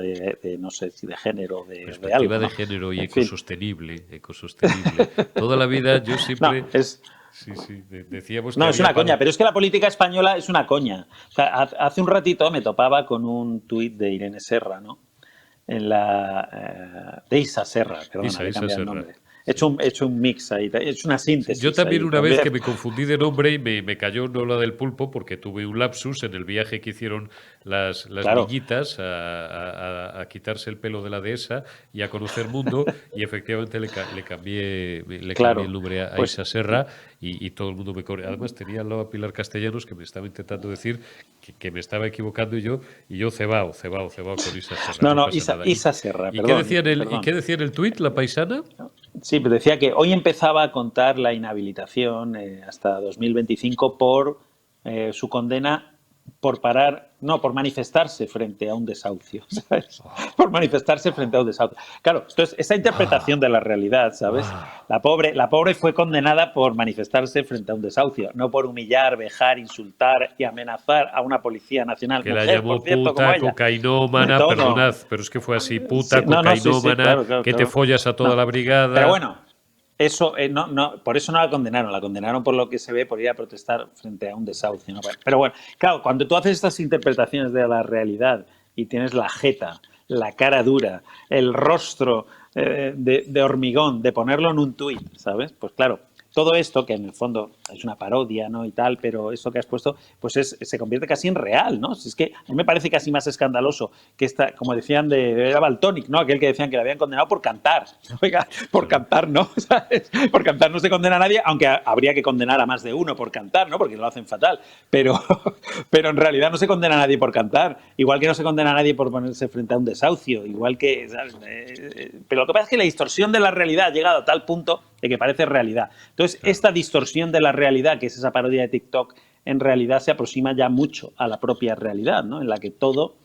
no sé si de género, de Perspectiva algo, de ¿no? género y En fin, ecosostenible, ecosostenible. Toda la vida yo no, siempre, sí, sí, decíamos que no, es había una para... coña, pero es que la política española es una coña. O sea, hace un ratito me topaba con un tuit de Irene Serra, ¿no? De Isa Serra, perdona, le he Isa cambiado el Serra. nombre. He hecho un mix ahí, he hecho una síntesis. Yo también ahí, una vez que me confundí de nombre y me cayó no la del pulpo porque tuve un lapsus en el viaje que hicieron las Claro. niñitas a quitarse el pelo de la dehesa y a conocer mundo y efectivamente le cambié Claro, el nombre a pues Isa Serra y todo el mundo me corre. Además tenía al lado a Pilar Castellanos que me estaba intentando decir que me estaba equivocando y yo cebao con Isa Serra, no pasa nada. Isa Serra, ¿Y perdón. qué decía en el tuit la paisana? Sí, pero decía que hoy empezaba a contar la inhabilitación hasta 2025 por su condena por por manifestarse frente a un desahucio, ¿sabes? Por manifestarse frente a un desahucio. Claro, entonces esa interpretación de la realidad, ¿sabes? La pobre fue condenada por manifestarse frente a un desahucio, no por humillar, vejar, insultar y amenazar a una policía nacional. Que Mujer, la llamó por cierto, puta, como ella. cocainómana, Todo. perdonad, pero es que fue así, puta, Sí, sí, cocainómana, claro, que te follas a toda no. la brigada. Pero bueno, eso por eso no la condenaron por lo que se ve por ir a protestar frente a un desahucio, ¿no? Pero bueno, claro, cuando tú haces estas interpretaciones de la realidad y tienes la jeta, la cara dura, el rostro de hormigón, de ponerlo en un tuit, ¿sabes? Pues claro, todo esto, que en el fondo es una parodia, ¿no? Y tal, pero eso que has puesto, pues se convierte casi en real, ¿no? Si es que a mí me parece casi más escandaloso que como decían era Valtònyc, ¿no? Aquel que decían que le habían condenado por cantar. Oiga, por cantar, ¿no? ¿Sabes? Por cantar no se condena a nadie, aunque habría que condenar a más de uno por cantar, ¿no? Porque lo hacen fatal. Pero en realidad no se condena a nadie por cantar. Igual que no se condena a nadie por ponerse frente a un desahucio. Igual que, ¿sabes? Pero lo que pasa es que la distorsión de la realidad ha llegado a tal punto de que parece realidad. Entonces, esta distorsión de la realidad, que es esa parodia de TikTok, en realidad se aproxima ya mucho a la propia realidad, ¿no? En la que todo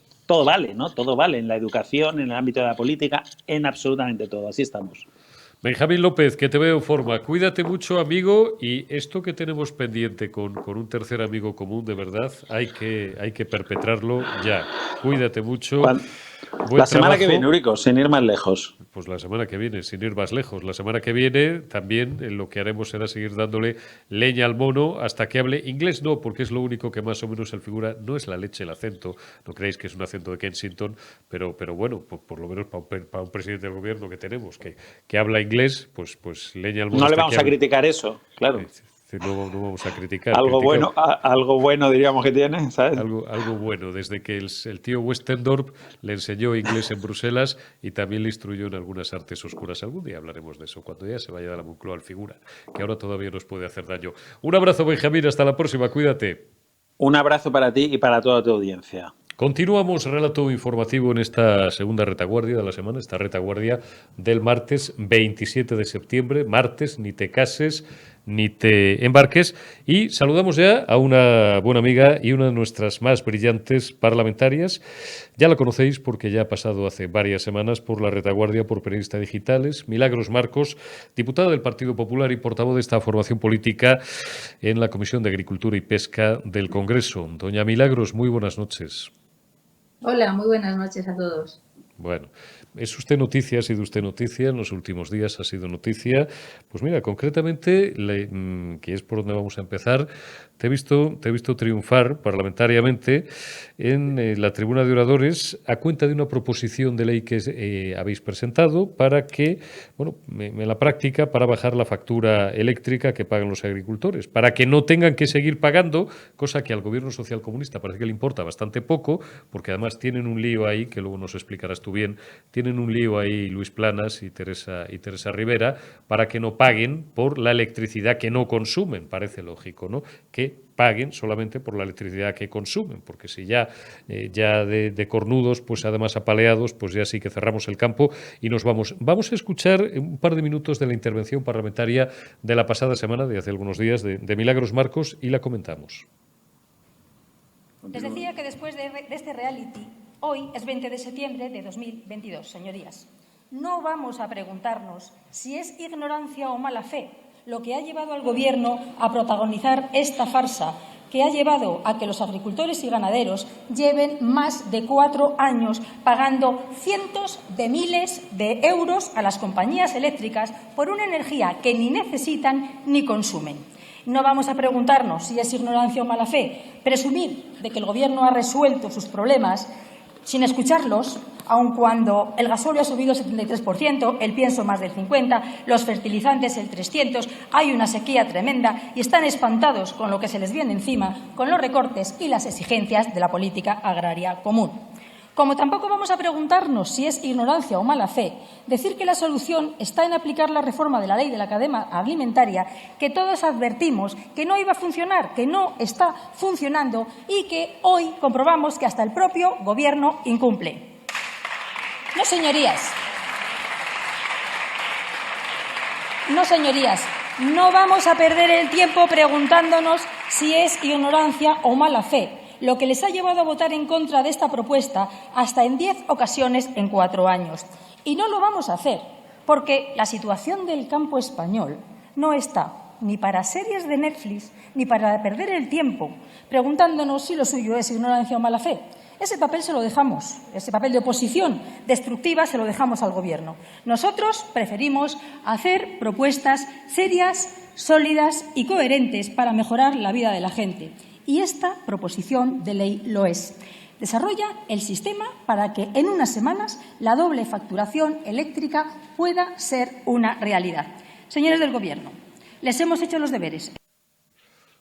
vale, ¿no? Todo vale en la educación, en el ámbito de la política, en absolutamente todo. Así estamos. Benjamín López, que te veo en forma. Cuídate mucho, amigo, y esto que tenemos pendiente con un tercer amigo común, de verdad, hay que perpetrarlo ya. Cuídate mucho. La semana que viene, Eurico, sin ir más lejos. Pues la semana que viene, sin ir más lejos. La semana que viene también lo que haremos será seguir dándole leña al mono hasta que hable inglés. No, porque es lo único que más o menos él figura. No es la leche el acento. No creéis que es un acento de Kensington, pero bueno, por lo menos para un presidente del gobierno que tenemos que habla inglés, pues leña al mono. No le vamos a criticar eso, claro. No vamos a criticar. Algo bueno diríamos que tiene, ¿sabes? Algo bueno, desde que el tío Westendorp le enseñó inglés en Bruselas y también le instruyó en algunas artes oscuras. Algún día hablaremos de eso, cuando ya se vaya de la Moncloa al figura, que ahora todavía nos puede hacer daño. Un abrazo, Benjamín, hasta la próxima, cuídate. Un abrazo para ti y para toda tu audiencia. Continuamos relato informativo en esta segunda retaguardia de la semana, esta retaguardia del martes 27 de septiembre, martes, ni te cases ni te embarques, y saludamos ya a una buena amiga y una de nuestras más brillantes parlamentarias. Ya la conocéis porque ya ha pasado hace varias semanas por la retaguardia por Periodistas Digitales. Milagros Marcos, diputada del Partido Popular y portavoz de esta formación política en la Comisión de Agricultura y Pesca del Congreso. Doña Milagros, muy buenas noches. Hola, muy buenas noches a todos. Bueno, es usted noticia, ha sido usted noticia, en los últimos días ha sido noticia. Pues mira, concretamente, que es por donde vamos a empezar, te he visto triunfar parlamentariamente en la tribuna de oradores a cuenta de una proposición de ley que habéis presentado para que, bueno, en la práctica, para bajar la factura eléctrica que pagan los agricultores, para que no tengan que seguir pagando, cosa que al gobierno socialcomunista parece que le importa bastante poco, porque además tienen un lío ahí, que luego nos explicarás tú bien, tienen un lío ahí Luis Planas y Teresa Rivera, para que no paguen por la electricidad que no consumen, parece lógico, ¿no? Que paguen solamente por la electricidad que consumen, porque si ya de cornudos, pues además apaleados, pues ya sí que cerramos el campo y nos vamos. Vamos a escuchar un par de minutos de la intervención parlamentaria de la pasada semana, de hace algunos días, de Milagros Marcos, y la comentamos. Les decía que después de este reality, hoy es 20 de septiembre de 2022, señorías. No vamos a preguntarnos si es ignorancia o mala fe lo que ha llevado al Gobierno a protagonizar esta farsa, que ha llevado a que los agricultores y ganaderos lleven más de 4 años pagando cientos de miles de euros a las compañías eléctricas por una energía que ni necesitan ni consumen. No vamos a preguntarnos si es ignorancia o mala fe, presumir de que el Gobierno ha resuelto sus problemas sin escucharlos, aun cuando el gasóleo ha subido el 73%, el pienso más del 50%, los fertilizantes el 300%, hay una sequía tremenda y están espantados con lo que se les viene encima, con los recortes y las exigencias de la política agraria común. Como tampoco vamos a preguntarnos si es ignorancia o mala fe decir que la solución está en aplicar la reforma de la ley de la cadena alimentaria, que todos advertimos que no iba a funcionar, que no está funcionando y que hoy comprobamos que hasta el propio Gobierno incumple. No, señorías. No, señorías. No vamos a perder el tiempo preguntándonos si es ignorancia o mala fe, lo que les ha llevado a votar en contra de esta propuesta hasta en 10 ocasiones en 4 años. Y no lo vamos a hacer, porque la situación del campo español no está ni para series de Netflix ni para perder el tiempo preguntándonos si lo suyo es ignorancia o mala fe. Ese papel se lo dejamos, ese papel de oposición destructiva se lo dejamos al Gobierno. Nosotros preferimos hacer propuestas serias, sólidas y coherentes para mejorar la vida de la gente. Y esta proposición de ley lo es. Desarrolla el sistema para que en unas semanas la doble facturación eléctrica pueda ser una realidad. Señores del Gobierno, les hemos hecho los deberes.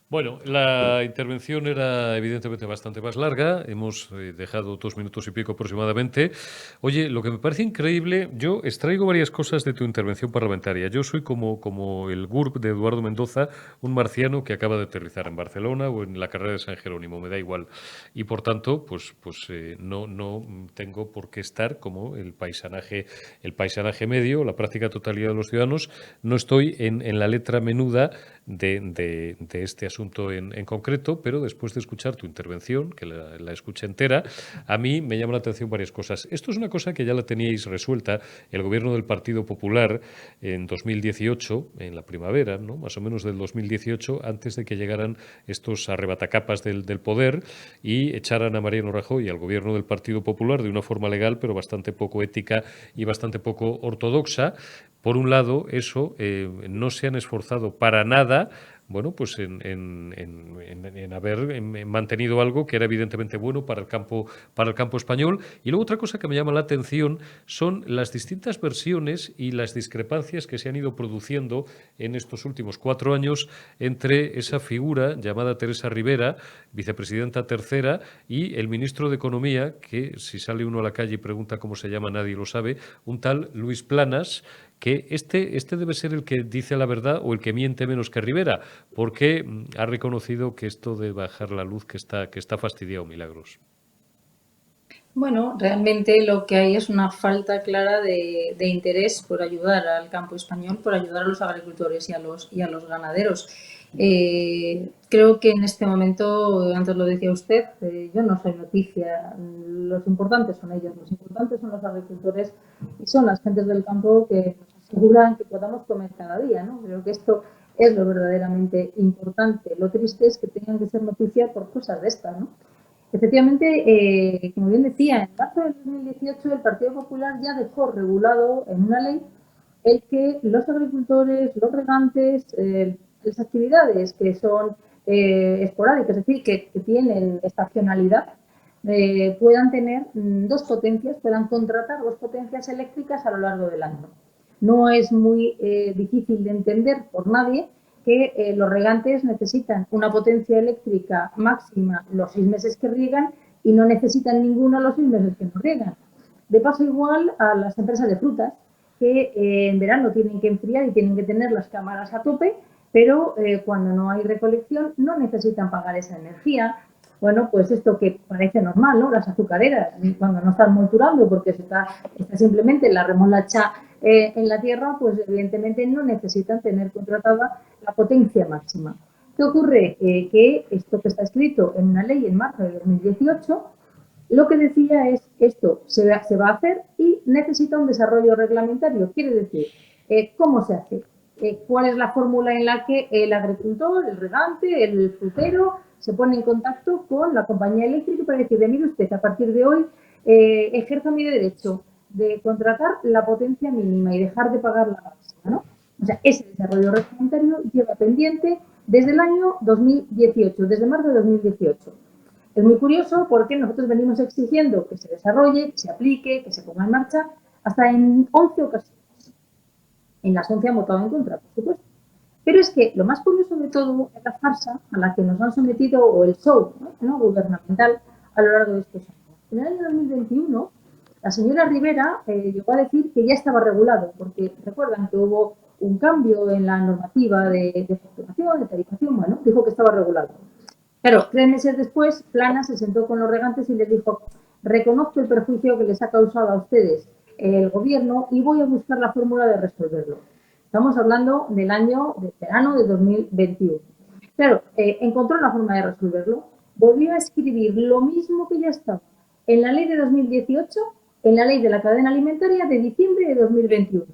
Bueno, la intervención era evidentemente bastante más larga, hemos dejado 2 minutos y pico aproximadamente. Oye, lo que me parece increíble, yo extraigo varias cosas de tu intervención parlamentaria. Yo soy como el GURB de Eduardo Mendoza, un marciano que acaba de aterrizar en Barcelona o en la carrera de San Jerónimo, me da igual. Y por tanto, no tengo por qué estar como el paisanaje medio, la práctica totalidad de los ciudadanos. No estoy en la letra menuda de este asunto en concreto, pero después de escuchar tu intervención, que la escuché entera, a mí me llama la atención varias cosas. Esto es una cosa que ya la teníais resuelta el Gobierno del Partido Popular en 2018, en la primavera, ¿no? Más o menos del 2018, antes de que llegaran estos arrebatacapas del poder y echaran a Mariano Rajoy y al Gobierno del Partido Popular de una forma legal, pero bastante poco ética y bastante poco ortodoxa. Por un lado, eso no se han esforzado para nada, bueno, pues en haber mantenido algo que era evidentemente bueno para el campo español. Y luego otra cosa que me llama la atención son las distintas versiones y las discrepancias que se han ido produciendo en estos últimos 4 años entre esa figura llamada Teresa Rivera, vicepresidenta tercera, y el ministro de Economía, que si sale uno a la calle y pregunta cómo se llama nadie lo sabe, un tal Luis Planas, que este debe ser el que dice la verdad o el que miente menos que Rivera, porque ha reconocido que esto de bajar la luz que está fastidiado, Milagros. Bueno, realmente lo que hay es una falta clara de interés por ayudar al campo español, por ayudar a los agricultores y a los ganaderos. Creo que en este momento, antes lo decía usted, yo no soy noticia, los importantes son ellos, los importantes son los agricultores y son las gentes del campo que nos aseguran que podamos comer cada día, ¿no? Creo que esto es lo verdaderamente importante. Lo triste es que tengan que ser noticia por cosas de estas, ¿no? Efectivamente, como bien decía, en marzo del 2018 el Partido Popular ya dejó regulado en una ley el que los agricultores, los regantes, las actividades que son esporádicas, es decir, que tienen estacionalidad, puedan tener puedan contratar 2 potencias eléctricas a lo largo del año. No es muy difícil de entender por nadie que los regantes necesitan una potencia eléctrica máxima los 6 meses que riegan y no necesitan ninguna los 6 meses que no riegan. De paso igual a las empresas de frutas que en verano tienen que enfriar y tienen que tener las cámaras a tope, pero cuando no hay recolección no necesitan pagar esa energía. Bueno, pues esto que parece normal, ¿no? Las azucareras, cuando no están molturando porque está simplemente la remolacha en la tierra, pues evidentemente no necesitan tener contratada la potencia máxima. ¿Qué ocurre? Que esto que está escrito en una ley en marzo de 2018, lo que decía es esto se va a hacer y necesita un desarrollo reglamentario. Quiere decir, ¿cómo se hace? ¿Cuál es la fórmula en la que el agricultor, el regante, el frutero se pone en contacto con la compañía eléctrica para decirle, mire usted, a partir de hoy ejerza mi derecho de contratar la potencia mínima y dejar de pagar la máxima, ¿no? O sea, ese desarrollo reglamentario lleva pendiente desde el año 2018, desde marzo de 2018. Es muy curioso porque nosotros venimos exigiendo que se desarrolle, que se aplique, que se ponga en marcha, hasta en 11 ocasiones. En las 11 han votado en contra, por supuesto. Pero es que lo más curioso de todo es la farsa a la que nos han sometido, o el show, ¿no?, gubernamental a lo largo de estos años. En el año 2021, la señora Rivera llegó a decir que ya estaba regulado, porque recuerdan que hubo un cambio en la normativa de facturación, de tarifación, bueno, dijo que estaba regulado. Claro, 3 meses después, Plana se sentó con los regantes y les dijo: reconozco el perjuicio que les ha causado a ustedes el gobierno y voy a buscar la fórmula de resolverlo. Estamos hablando del verano de 2021. Claro, encontró la forma de resolverlo, volvió a escribir lo mismo que ya estaba en la ley de 2018, en la ley de la cadena alimentaria de diciembre de 2021.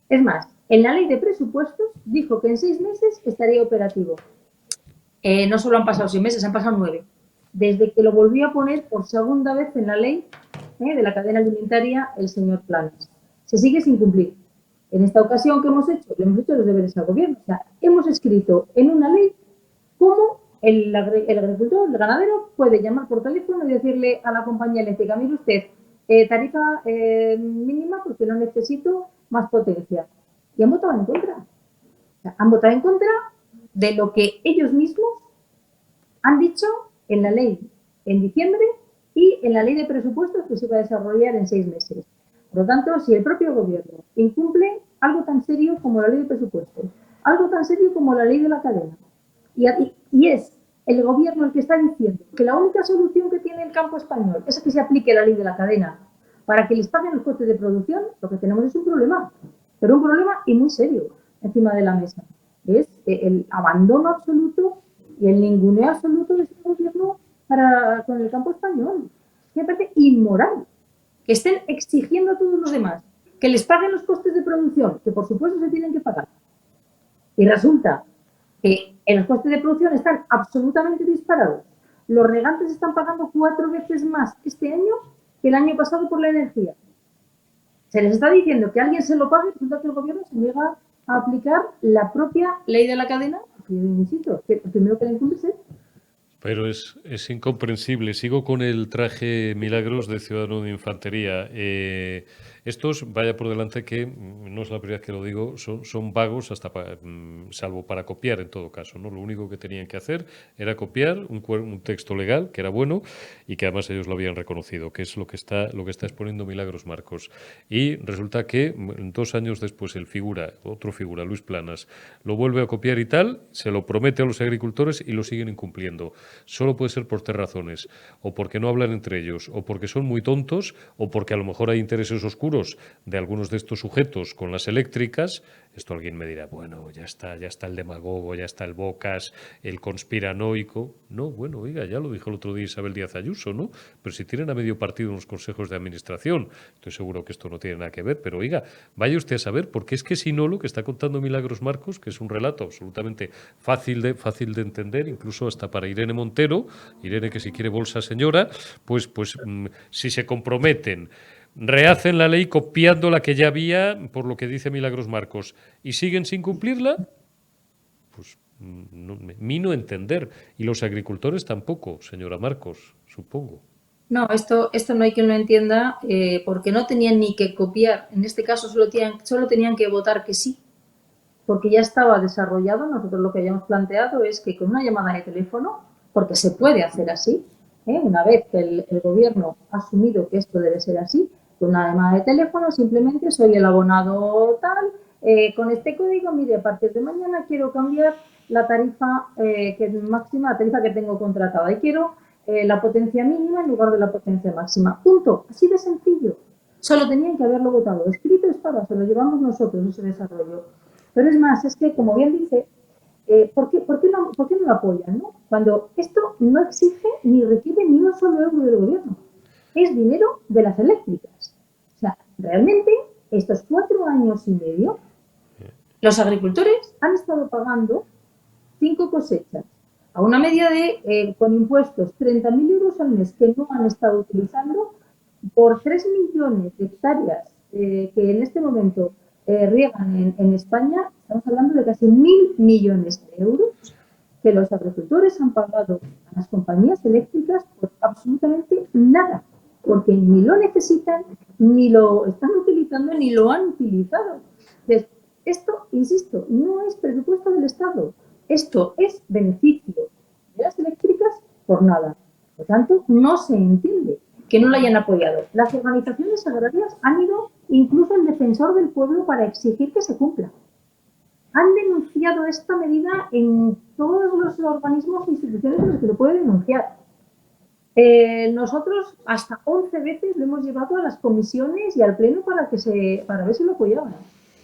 Es más, en la ley de presupuestos dijo que en 6 meses estaría operativo. No solo han pasado 6 meses, han pasado 9. Desde que lo volvió a poner por segunda vez en la ley de la cadena alimentaria el señor Planas. Se sigue sin cumplir. En esta ocasión, ¿qué hemos hecho? Le hemos hecho los deberes al gobierno. O sea, hemos escrito en una ley cómo el agricultor, el ganadero, puede llamar por teléfono y decirle a la compañía eléctrica: mire usted, tarifa mínima porque no necesito más potencia. Y han votado en contra. O sea, han votado en contra de lo que ellos mismos han dicho en la ley en diciembre y en la ley de presupuestos que se va a desarrollar en 6 meses. Por lo tanto, si el propio gobierno incumple algo tan serio como la ley de presupuestos, algo tan serio como la ley de la cadena, y es el gobierno el que está diciendo que la única solución que tiene el campo español es que se aplique la ley de la cadena para que les paguen los costes de producción, lo que tenemos es un problema, pero un problema y muy serio encima de la mesa. Es el abandono absoluto y el ninguneo absoluto de este gobierno con el campo español. Me parece inmoral que estén exigiendo a todos los demás que les paguen los costes de producción, que por supuesto se tienen que pagar. Y resulta que los costes de producción están absolutamente disparados. Los regantes están pagando 4 veces más este año que el año pasado por la energía. Se les está diciendo que alguien se lo pague y resulta que el gobierno se niega a aplicar la propia ley de la cadena, porque yo insisto, que el primero que la incumple es él. Pero es incomprensible. Sigo con el traje Milagros de ciudadano de infantería. Estos, vaya por delante que, no es la primera vez que lo digo, son vagos hasta salvo para copiar en todo caso, ¿no? Lo único que tenían que hacer era copiar un texto legal que era bueno y que además ellos lo habían reconocido, que es lo que está exponiendo Milagros Marcos. Y resulta que 2 años después otro figura, Luis Planas, lo vuelve a copiar y tal, se lo promete a los agricultores y lo siguen incumpliendo. Solo puede ser por 3 razones: o porque no hablan entre ellos, o porque son muy tontos, o porque a lo mejor hay intereses oscuros de algunos de estos sujetos con las eléctricas. Esto alguien me dirá: bueno, ya está el demagogo, ya está el bocas, el conspiranoico. No, bueno, oiga, ya lo dijo el otro día Isabel Díaz Ayuso, ¿no? Pero si tienen a medio partido en los consejos de administración, estoy seguro que esto no tiene nada que ver, pero oiga, vaya usted a saber, porque es que si no, lo que está contando Milagros Marcos, que es un relato absolutamente fácil de entender, incluso hasta para Irene Montero, Irene que si quiere bolsa señora, pues si se comprometen, rehacen la ley copiando la que ya había, por lo que dice Milagros Marcos, y siguen sin cumplirla, pues no entender. Y los agricultores tampoco, señora Marcos, supongo. No, esto no hay quien lo entienda, porque no tenían ni que copiar. En este caso solo tenían que votar que sí, porque ya estaba desarrollado. Nosotros lo que habíamos planteado es que con una llamada de teléfono, porque se puede hacer así, una vez que el gobierno ha asumido que esto debe ser así, con una llamada de teléfono simplemente: soy el abonado tal, con este código, mire, a partir de mañana quiero cambiar la tarifa máxima, la tarifa que tengo contratada, y quiero la potencia mínima en lugar de la potencia máxima. Punto. Así de sencillo. Solo tenían que haberlo votado. Escrito estaba, se lo llevamos nosotros ese desarrollo. Pero es más, es que, como bien dice, ¿por qué no lo apoyan, ¿no? Cuando esto no exige ni requiere ni un solo euro del gobierno. Es dinero de las eléctricas. O sea, realmente, estos 4 años y medio, los agricultores han estado pagando 5 cosechas a una media de, con impuestos, 30.000 euros al mes que no han estado utilizando, por 3 millones de hectáreas que en este momento riegan en España. Estamos hablando de casi 1.000 millones de euros que los agricultores han pagado a las compañías eléctricas por absolutamente nada, porque ni lo necesitan, ni lo están utilizando, ni lo han utilizado. Entonces, esto, insisto, no es presupuesto del Estado, esto es beneficio de las eléctricas por nada. Por tanto, no se entiende que no lo hayan apoyado. Las organizaciones agrarias han ido incluso al defensor del pueblo para exigir que se cumpla. Han denunciado esta medida en todos los organismos e instituciones en los que se puede denunciar. Nosotros hasta 11 veces lo hemos llevado a las comisiones y al pleno para ver si lo apoyaban.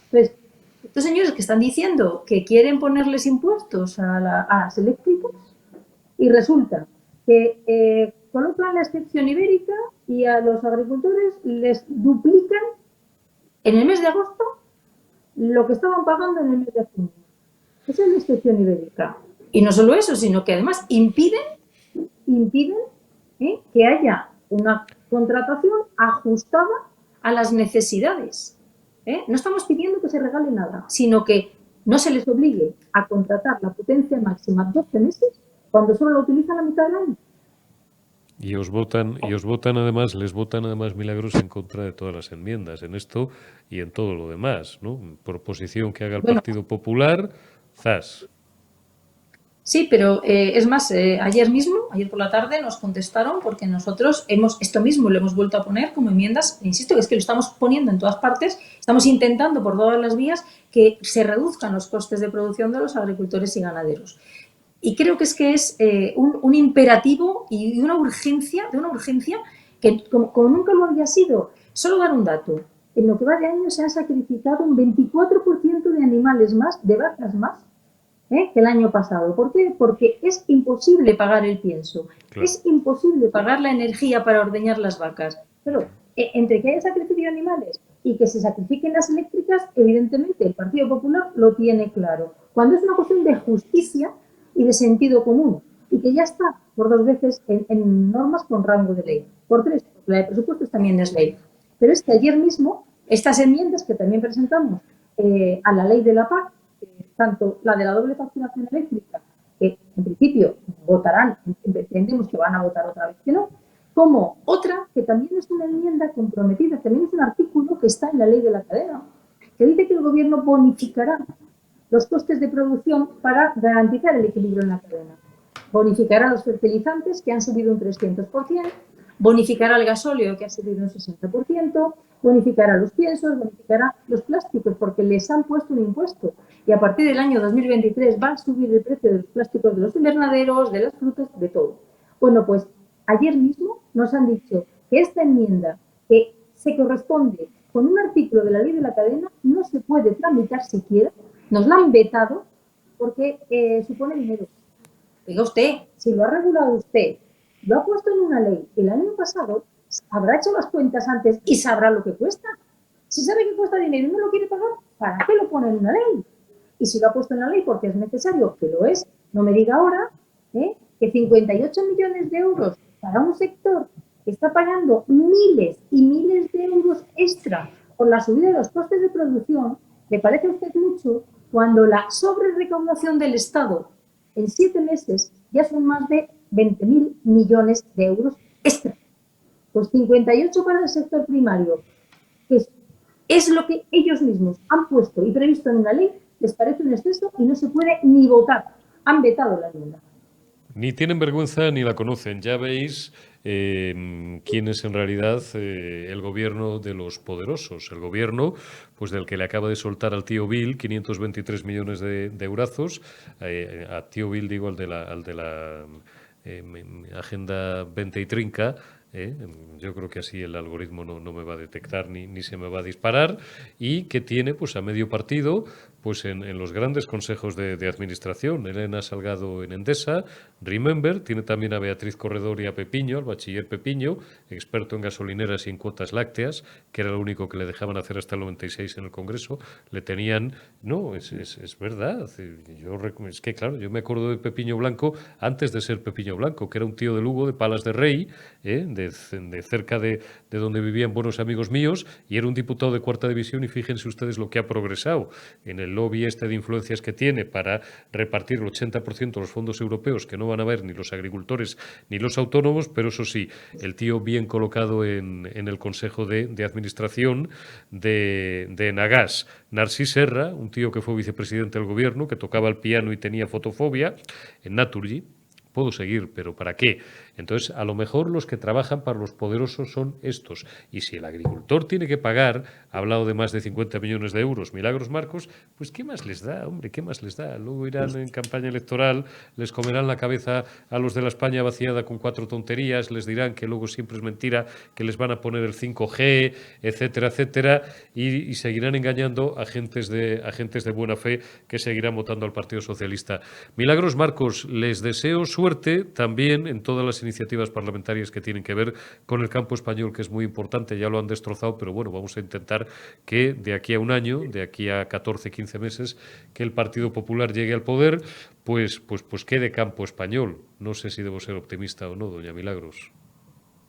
Entonces, estos señores que están diciendo que quieren ponerles impuestos a las eléctricas y resulta que colocan la excepción ibérica y a los agricultores les duplican en el mes de agosto lo que estaban pagando en el mes de junio. Esa es la excepción ibérica. Y no solo eso, sino que además impiden que haya una contratación ajustada a las necesidades. No estamos pidiendo que se regale nada, sino que no se les obligue a contratar la potencia máxima 12 meses cuando solo lo utilizan la mitad del año. Y os votan además, les votan además Milagros en contra de todas las enmiendas, en esto y en todo lo demás, ¿no? Proposición que haga el Partido Popular, ¡zas! Sí, pero es más, ayer por la tarde, nos contestaron porque nosotros esto mismo lo hemos vuelto a poner como enmiendas. Insisto que es que lo estamos poniendo en todas partes, estamos intentando por todas las vías que se reduzcan los costes de producción de los agricultores y ganaderos. Y creo que es un imperativo y una urgencia que como nunca lo había sido. Solo dar un dato. En lo que va de año se han sacrificado un 24% de animales más, de vacas más, que el año pasado. ¿Por qué? Porque es imposible pagar el pienso. Claro. Es imposible pagar la energía para ordeñar las vacas. Pero entre que haya sacrificio de animales y que se sacrifiquen las eléctricas, evidentemente el Partido Popular lo tiene claro. Cuando es una cuestión de justicia y de sentido común, y que ya está por 2 veces en normas con rango de ley. Por 3, porque la de presupuestos también es ley. Pero es que ayer mismo, estas enmiendas que también presentamos a la ley de la PAC, tanto la de la doble facturación eléctrica, que en principio votarán, entendemos que van a votar otra vez que no, como otra que también es una enmienda comprometida, también es un artículo que está en la ley de la cadena, que dice que el gobierno bonificará los costes de producción para garantizar el equilibrio en la cadena. Bonificará los fertilizantes, que han subido un 300%, bonificará el gasóleo, que ha subido un 60%, bonificará los piensos, bonificará los plásticos, porque les han puesto un impuesto. Y a partir del año 2023 va a subir el precio de los plásticos de los invernaderos, de las frutas, de todo. Bueno, pues ayer mismo nos han dicho que esta enmienda, que se corresponde con un artículo de la ley de la cadena, no se puede tramitar siquiera. Nos la han vetado porque supone dinero. Diga usted, si lo ha regulado usted, lo ha puesto en una ley el año pasado, habrá hecho las cuentas antes y sabrá lo que cuesta. Si sabe que cuesta dinero y no lo quiere pagar, ¿para qué lo pone en una ley? Y si lo ha puesto en la ley porque es necesario, que lo es, no me diga ahora que 58 millones de euros para un sector que está pagando miles y miles de euros extra por la subida de los costes de producción, ¿le parece a usted mucho cuando la sobrerecaudación del Estado en 7 meses ya son más de 20.000 millones de euros extra? Pues 58 para el sector primario, que es lo que ellos mismos han puesto y previsto en una ley, les parece un exceso y no se puede ni votar. Han vetado la enmienda. Ni tienen vergüenza ni la conocen. Ya veis quién es en realidad el gobierno de los poderosos. El gobierno pues del que le acaba de soltar al tío Bill 523 millones de eurazos. A tío Bill digo al de la Agenda 20 y Trinca. Yo creo que así el algoritmo no me va a detectar ni se me va a disparar, y que tiene pues a medio partido pues en los grandes consejos de administración. Elena Salgado en Endesa, Remember, tiene también a Beatriz Corredor y a Pepiño, al bachiller Pepiño, experto en gasolineras y en cuotas lácteas, que era lo único que le dejaban hacer hasta el 96 en el Congreso. Le tenían... No, es verdad. Es que claro, yo me acuerdo de Pepiño Blanco antes de ser Pepiño Blanco, que era un tío de Lugo, de Palas de Rey, de de cerca de donde vivían buenos amigos míos, y era un diputado de cuarta división, y fíjense ustedes lo que ha progresado en el lobby de influencias que tiene para repartir el 80% de los fondos europeos, que no van a ver ni los agricultores ni los autónomos, pero eso sí, el tío bien colocado en el Consejo de Administración de Enagás. Narcís Serra, un tío que fue vicepresidente del gobierno, que tocaba el piano y tenía fotofobia, en Naturgy. Puedo seguir, pero ¿para qué? Entonces, a lo mejor los que trabajan para los poderosos son estos. Y si el agricultor tiene que pagar, ha hablado de más de 50 millones de euros, Milagros Marcos, pues ¿qué más les da, hombre? ¿Qué más les da? Luego irán en campaña electoral, les comerán la cabeza a los de la España vaciada con 4 tonterías, les dirán que luego siempre es mentira, que les van a poner el 5G, etcétera, etcétera, y seguirán engañando a agentes de buena fe que seguirán votando al Partido Socialista. Milagros Marcos, les deseo suerte también en todas las iniciativas parlamentarias que tienen que ver con el campo español, que es muy importante. Ya lo han destrozado, pero bueno, vamos a intentar que de aquí a un año, de aquí a 14, 15 meses, que el Partido Popular llegue al poder, pues quede campo español. No sé si debo ser optimista o no, doña Milagros.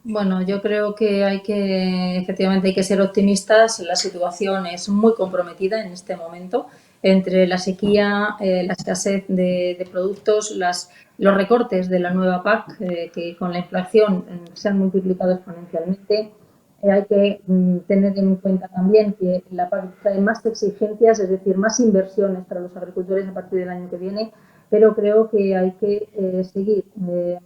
Bueno, yo creo que efectivamente hay que ser optimistas. La situación es muy comprometida en este momento entre la sequía, la escasez de productos, los recortes de la nueva PAC, que con la inflación se han multiplicado exponencialmente. Hay que tener en cuenta también que la PAC trae más exigencias, es decir, más inversiones para los agricultores a partir del año que viene, pero creo que hay que seguir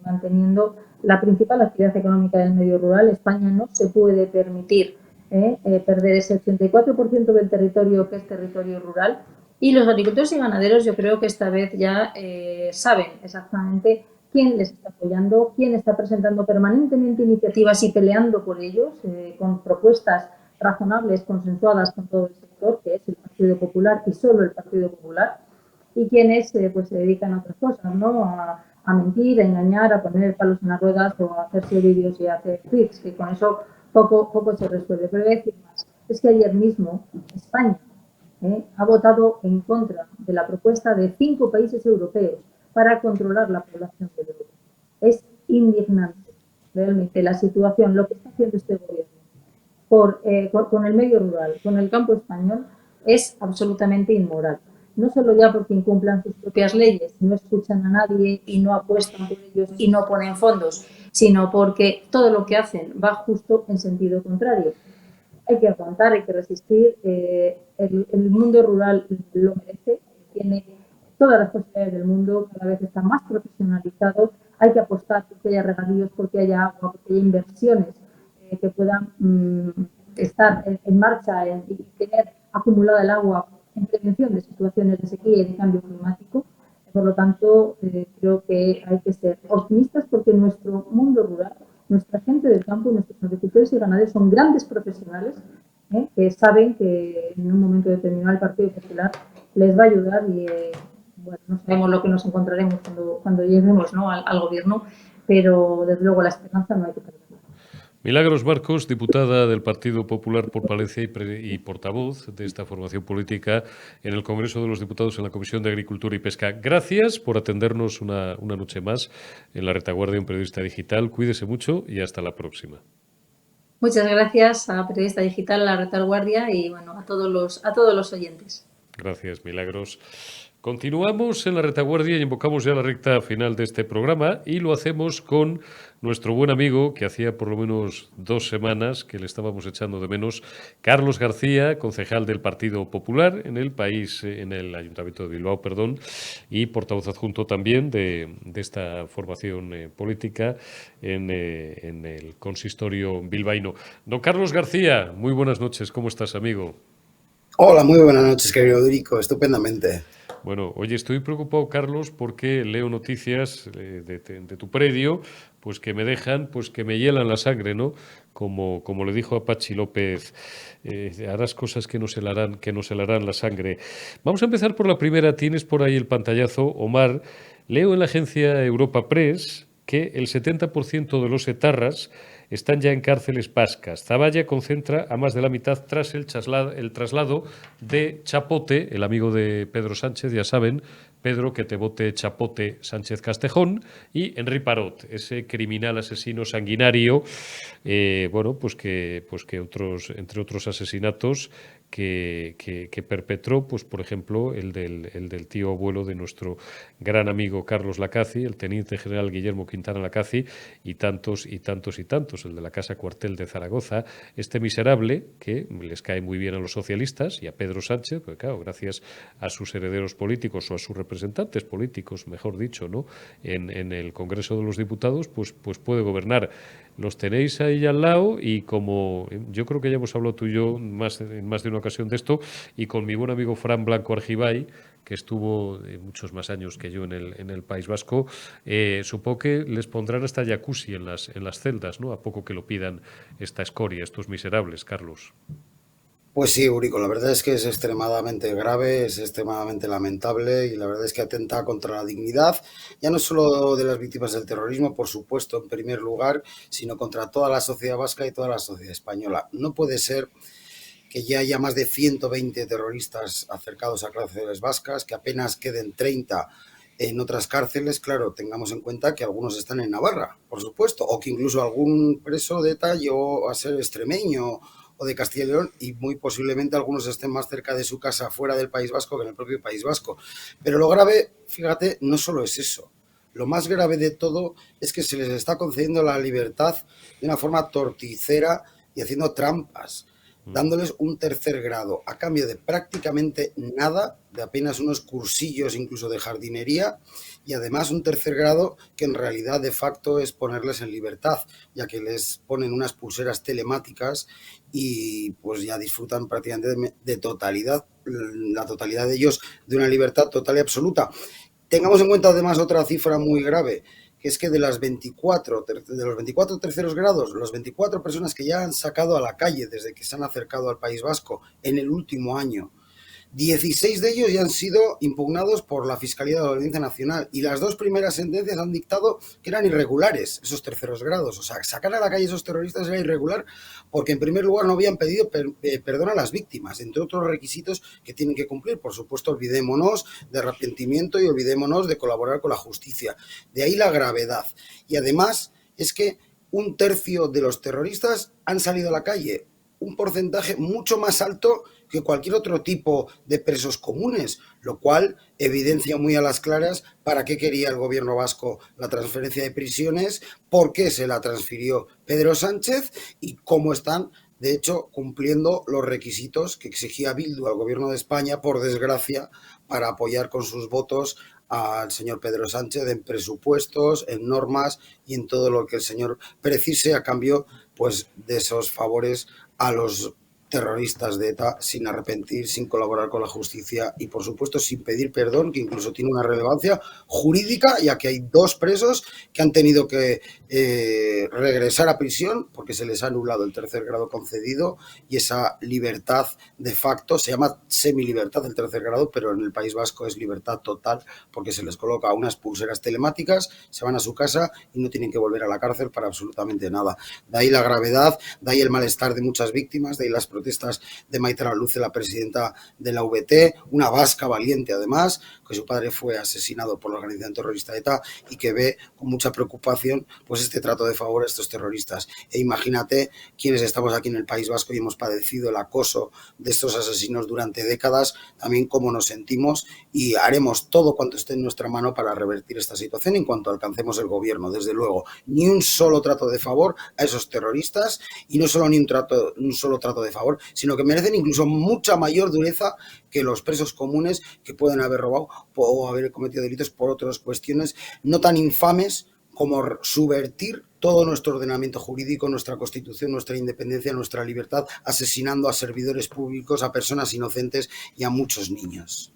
manteniendo la principal actividad económica del medio rural. España no se puede permitir perder ese 84% del territorio que es territorio rural. Y los agricultores y ganaderos, yo creo que esta vez ya saben exactamente quién les está apoyando, quién está presentando permanentemente iniciativas y peleando por ellos, con propuestas razonables, consensuadas con todo el sector, que es el Partido Popular y solo el Partido Popular, y quienes pues se dedican a otras cosas, ¿no? A mentir, a engañar, a poner palos en las ruedas o a hacerse vídeos y a hacer tweets, que con eso poco se resuelve. Pero voy a decir más, es que ayer mismo España ha votado en contra de la propuesta de 5 países europeos para controlar la población del euro. Es indignante realmente la situación, lo que está haciendo este gobierno con el medio rural, con el campo español, es absolutamente inmoral. No solo ya porque incumplan sus propias leyes, no escuchan a nadie y no apuestan por ellos y no ponen fondos, sino porque todo lo que hacen va justo en sentido contrario. Hay que aguantar, hay que resistir. El mundo rural lo merece, tiene todas las posibilidades del mundo, cada vez está más profesionalizado. Hay que apostar porque haya regadíos, porque haya agua, porque haya inversiones que puedan estar en marcha y tener acumulada el agua en prevención de situaciones de sequía y de cambio climático. Por lo tanto, creo que hay que ser optimistas porque nuestro mundo rural, nuestra gente del campo, nuestros agricultores y ganaderos son grandes profesionales que saben que en un momento determinado el Partido Popular les va a ayudar y bueno, no sabemos lo que nos encontraremos cuando lleguemos, ¿no? al gobierno, pero desde luego la esperanza no hay que perderla. Milagros Marcos, diputada del Partido Popular por Palencia y portavoz de esta formación política en el Congreso de los Diputados en la Comisión de Agricultura y Pesca. Gracias por atendernos una noche más en La Retaguardia, un periodista digital. Cuídese mucho y hasta la próxima. Muchas gracias a Periodista Digital, a La Retaguardia y bueno, a todos los oyentes. Gracias, Milagros. Continuamos en La Retaguardia y invocamos ya la recta final de este programa y lo hacemos con nuestro buen amigo, que hacía por lo menos 2 semanas que le estábamos echando de menos, Carlos García, concejal del Partido Popular en el país, en el Ayuntamiento de Bilbao, y portavoz adjunto también de esta formación política en el consistorio bilbaíno. Don Carlos García, muy buenas noches, ¿cómo estás, amigo? Hola, muy buenas noches, querido Eurico, estupendamente. Bueno, oye, estoy preocupado, Carlos, porque leo noticias de tu predio, pues que me dejan, pues que me hielan la sangre, ¿no? Como le dijo a Pachi López, harás cosas que nos helarán la sangre. Vamos a empezar por la primera. Tienes por ahí el pantallazo, Omar. Leo en la agencia Europa Press que el 70% de los etarras están ya en cárceles vascas. Zavalla concentra a más de la mitad tras el traslado de Chapote, el amigo de Pedro Sánchez, ya saben, Pedro, que te vote Chapote Sánchez Castejón, y Henri Parot, ese criminal asesino sanguinario, bueno, pues que entre otros asesinatos que perpetró, pues por ejemplo, el del tío abuelo de nuestro gran amigo Carlos Lacazi, el teniente general Guillermo Quintana Lacazi, y tantos, el de la Casa Cuartel de Zaragoza, este miserable que les cae muy bien a los socialistas y a Pedro Sánchez, porque claro, gracias a sus herederos políticos o a sus representantes políticos, mejor dicho, ¿no?, en el Congreso de los Diputados, pues puede gobernar. Los tenéis ahí al lado y como yo creo que ya hemos hablado tú y yo en más de una ocasión de esto, y con mi buen amigo Fran Blanco Argibay, que estuvo muchos más años que yo en el País Vasco, supongo que les pondrán hasta jacuzzi en las celdas, ¿no?, a poco que lo pidan esta escoria, estos miserables, Carlos. Pues sí, Eurico, la verdad es que es extremadamente grave, es extremadamente lamentable y la verdad es que atenta contra la dignidad, ya no solo de las víctimas del terrorismo, por supuesto, en primer lugar, sino contra toda la sociedad vasca y toda la sociedad española. No puede ser que ya haya más de 120 terroristas acercados a cárceles vascas, que apenas queden 30 en otras cárceles. Claro, tengamos en cuenta que algunos están en Navarra, por supuesto, o que incluso algún preso de ETA llegó a ser extremeño o de Castilla y León, y muy posiblemente algunos estén más cerca de su casa fuera del País Vasco que en el propio País Vasco. Pero lo grave, fíjate, no solo es eso. Lo más grave de todo es que se les está concediendo la libertad de una forma torticera y haciendo trampas, dándoles un tercer grado a cambio de prácticamente nada, de apenas unos cursillos incluso de jardinería, y además un tercer grado que en realidad de facto es ponerles en libertad, ya que les ponen unas pulseras telemáticas y pues ya disfrutan prácticamente de totalidad, la totalidad de ellos, de una libertad total y absoluta. Tengamos en cuenta además otra cifra muy grave, que es que de los 24 terceros grados, las 24 personas que ya han sacado a la calle desde que se han acercado al País Vasco en el último año, 16 de ellos ya han sido impugnados por la Fiscalía de la Audiencia Nacional, y las dos primeras sentencias han dictado que eran irregulares esos terceros grados. O sea, sacar a la calle a esos terroristas era irregular porque en primer lugar no habían pedido perdón a las víctimas, entre otros requisitos que tienen que cumplir. Por supuesto, olvidémonos de arrepentimiento y olvidémonos de colaborar con la justicia. De ahí la gravedad. Y además es que un tercio de los terroristas han salido a la calle, un porcentaje mucho más alto que cualquier otro tipo de presos comunes, lo cual evidencia muy a las claras para qué quería el gobierno vasco la transferencia de prisiones, por qué se la transfirió Pedro Sánchez y cómo están, de hecho, cumpliendo los requisitos que exigía Bildu al gobierno de España, por desgracia, para apoyar con sus votos al señor Pedro Sánchez en presupuestos, en normas y en todo lo que el señor precise a cambio, pues, de esos favores a los terroristas de ETA, sin arrepentir, sin colaborar con la justicia y, por supuesto, sin pedir perdón, que incluso tiene una relevancia jurídica, ya que hay dos presos que han tenido que regresar a prisión porque se les ha anulado el tercer grado concedido, y esa libertad de facto se llama semilibertad del tercer grado, pero en el País Vasco es libertad total porque se les coloca unas pulseras telemáticas, se van a su casa y no tienen que volver a la cárcel para absolutamente nada. De ahí la gravedad, de ahí el malestar de muchas víctimas, de ahí las protestas de Maite Laluce, la presidenta de la VT, una vasca valiente además, que su padre fue asesinado por la organización terrorista ETA y que ve con mucha preocupación pues este trato de favor a estos terroristas. E imagínate quienes estamos aquí en el País Vasco y hemos padecido el acoso de estos asesinos durante décadas, también cómo nos sentimos, y haremos todo cuanto esté en nuestra mano para revertir esta situación en cuanto alcancemos el gobierno. Desde luego, ni un solo trato de favor a esos terroristas, y no solo un solo trato de favor, sino que merecen incluso mucha mayor dureza que los presos comunes que pueden haber robado o haber cometido delitos por otras cuestiones no tan infames como subvertir todo nuestro ordenamiento jurídico, nuestra Constitución, nuestra independencia, nuestra libertad, asesinando a servidores públicos, a personas inocentes y a muchos niños.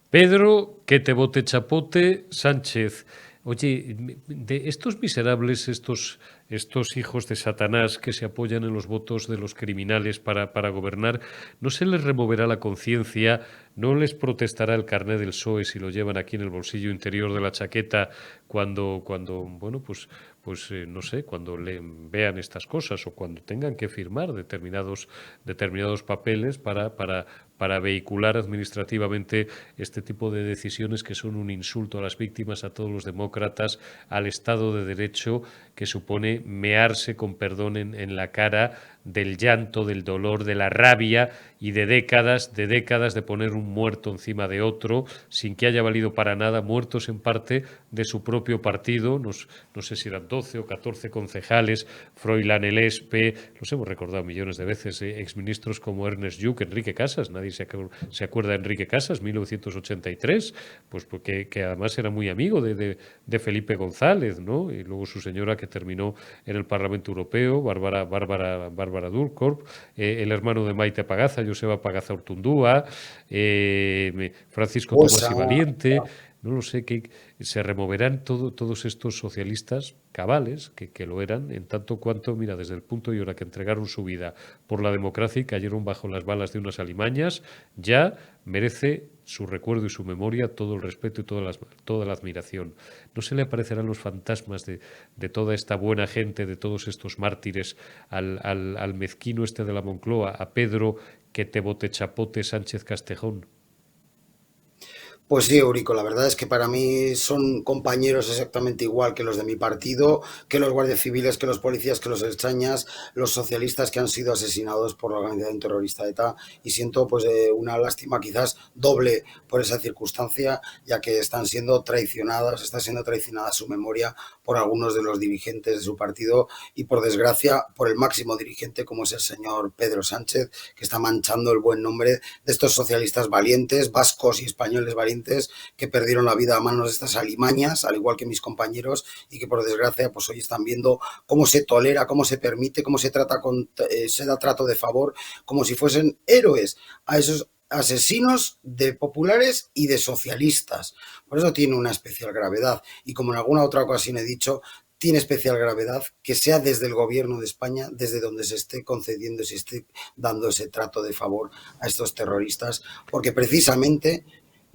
Pedro, que te vote Chapote Sánchez. Oye, de estos miserables, estos hijos de Satanás que se apoyan en los votos de los criminales para gobernar, ¿no se les removerá la conciencia? ¿No les protestará el carné del PSOE si lo llevan aquí en el bolsillo interior de la chaqueta cuando bueno, pues pues no sé, cuando vean estas cosas o cuando tengan que firmar determinados papeles para vehicular administrativamente este tipo de decisiones que son un insulto a las víctimas, a todos los demócratas, al Estado de Derecho, que supone mearse, con perdón, en la cara del llanto, del dolor, de la rabia y de décadas de poner un muerto encima de otro sin que haya valido para nada, muertos en parte de su propio partido, no sé si eran 12 o 14 concejales, Froilán Elespe, los hemos recordado millones de veces, exministros como Ernest Lluch, Enrique Casas, nadie se acuerda de Enrique Casas, 1983, pues porque que además era muy amigo de Felipe González, ¿no? Y luego su señora, que terminó en el Parlamento Europeo, Bárbara Durkop, el hermano de Maite Pagaza, Joseba Pagaza Urtundúa, Francisco Tomás y Valiente, no lo sé, que se removerán todos estos socialistas cabales, que lo eran, en tanto cuanto, mira, desde el punto y hora que entregaron su vida por la democracia y cayeron bajo las balas de unas alimañas, ya merece su recuerdo y su memoria todo el respeto y toda la admiración. ¿No se le aparecerán los fantasmas de toda esta buena gente, de todos estos mártires, al mezquino este de la Moncloa, a Pedro que te bote chapote Sánchez Castejón? Pues sí, Eurico, la verdad es que para mí son compañeros exactamente igual que los de mi partido, que los guardias civiles, que los policías, que los extrañas, los socialistas que han sido asesinados por la organización terrorista ETA, y siento pues una lástima quizás doble por esa circunstancia, ya que está siendo traicionada su memoria por algunos de los dirigentes de su partido y, por desgracia, por el máximo dirigente, como es el señor Pedro Sánchez, que está manchando el buen nombre de estos socialistas valientes, vascos y españoles valientes, que perdieron la vida a manos de estas alimañas, al igual que mis compañeros, y que, por desgracia, pues hoy están viendo cómo se tolera, cómo se permite, cómo se da trato de favor, como si fuesen héroes a esos asesinos de populares y de socialistas. Por eso tiene una especial gravedad, y como en alguna otra ocasión he dicho, tiene especial gravedad que sea desde el gobierno de España, desde donde se esté concediendo, se esté dando ese trato de favor a estos terroristas, porque precisamente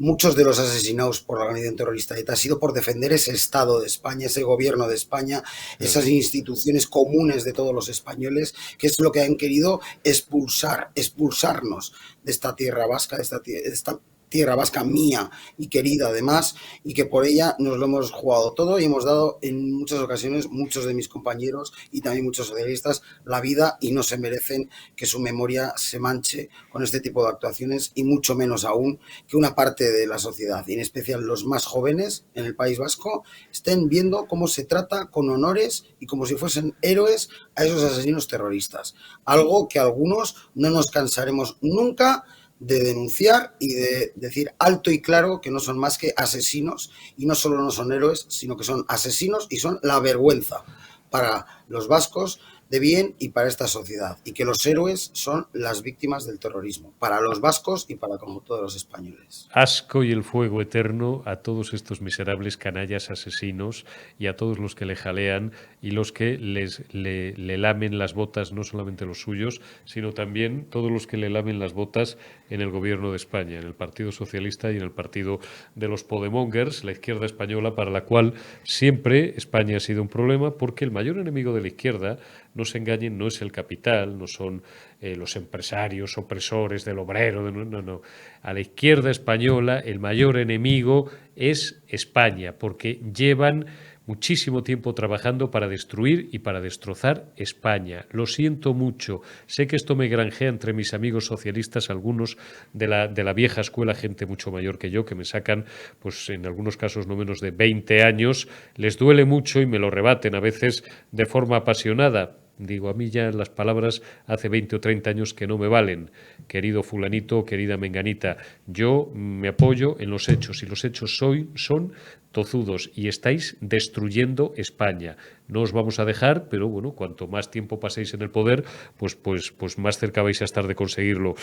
muchos de los asesinados por la organización terrorista ETA ha sido por defender ese Estado de España, ese gobierno de España, esas instituciones comunes de todos los españoles, que es lo que han querido expulsarnos de esta tierra vasca, de esta tierra vasca mía y querida además, y que por ella nos lo hemos jugado todo y hemos dado en muchas ocasiones, muchos de mis compañeros y también muchos socialistas, la vida, y no se merecen que su memoria se manche con este tipo de actuaciones, y mucho menos aún que una parte de la sociedad, y en especial los más jóvenes en el País Vasco, estén viendo cómo se trata con honores y como si fuesen héroes a esos asesinos terroristas. Algo que algunos no nos cansaremos nunca de denunciar y de decir alto y claro que no son más que asesinos, y no solo no son héroes, sino que son asesinos y son la vergüenza para los vascos de bien y para esta sociedad, y que los héroes son las víctimas del terrorismo, para los vascos y para como todos los españoles. Asco y el fuego eterno a todos estos miserables canallas asesinos y a todos los que le jalean y los que le lamen las botas, no solamente los suyos, sino también todos los que le lamen las botas en el gobierno de España, en el Partido Socialista y en el partido de los Podemongers, la izquierda española, para la cual siempre España ha sido un problema, porque el mayor enemigo de la izquierda, no se engañen, no es el capital, no son los empresarios opresores del obrero, no. A la izquierda española el mayor enemigo es España, porque llevan muchísimo tiempo trabajando para destruir y para destrozar España. Lo siento mucho. Sé que esto me granjea entre mis amigos socialistas, algunos de la vieja escuela, gente mucho mayor que yo, que me sacan, pues en algunos casos no menos de 20 años. Les duele mucho y me lo rebaten a veces de forma apasionada. Digo, a mí ya las palabras hace 20 o 30 años que no me valen, querido fulanito, querida menganita. Yo me apoyo en los hechos, y los hechos son tozudos, y estáis destruyendo España. No os vamos a dejar, pero bueno, cuanto más tiempo paséis en el poder, pues más cerca vais a estar de conseguirlo.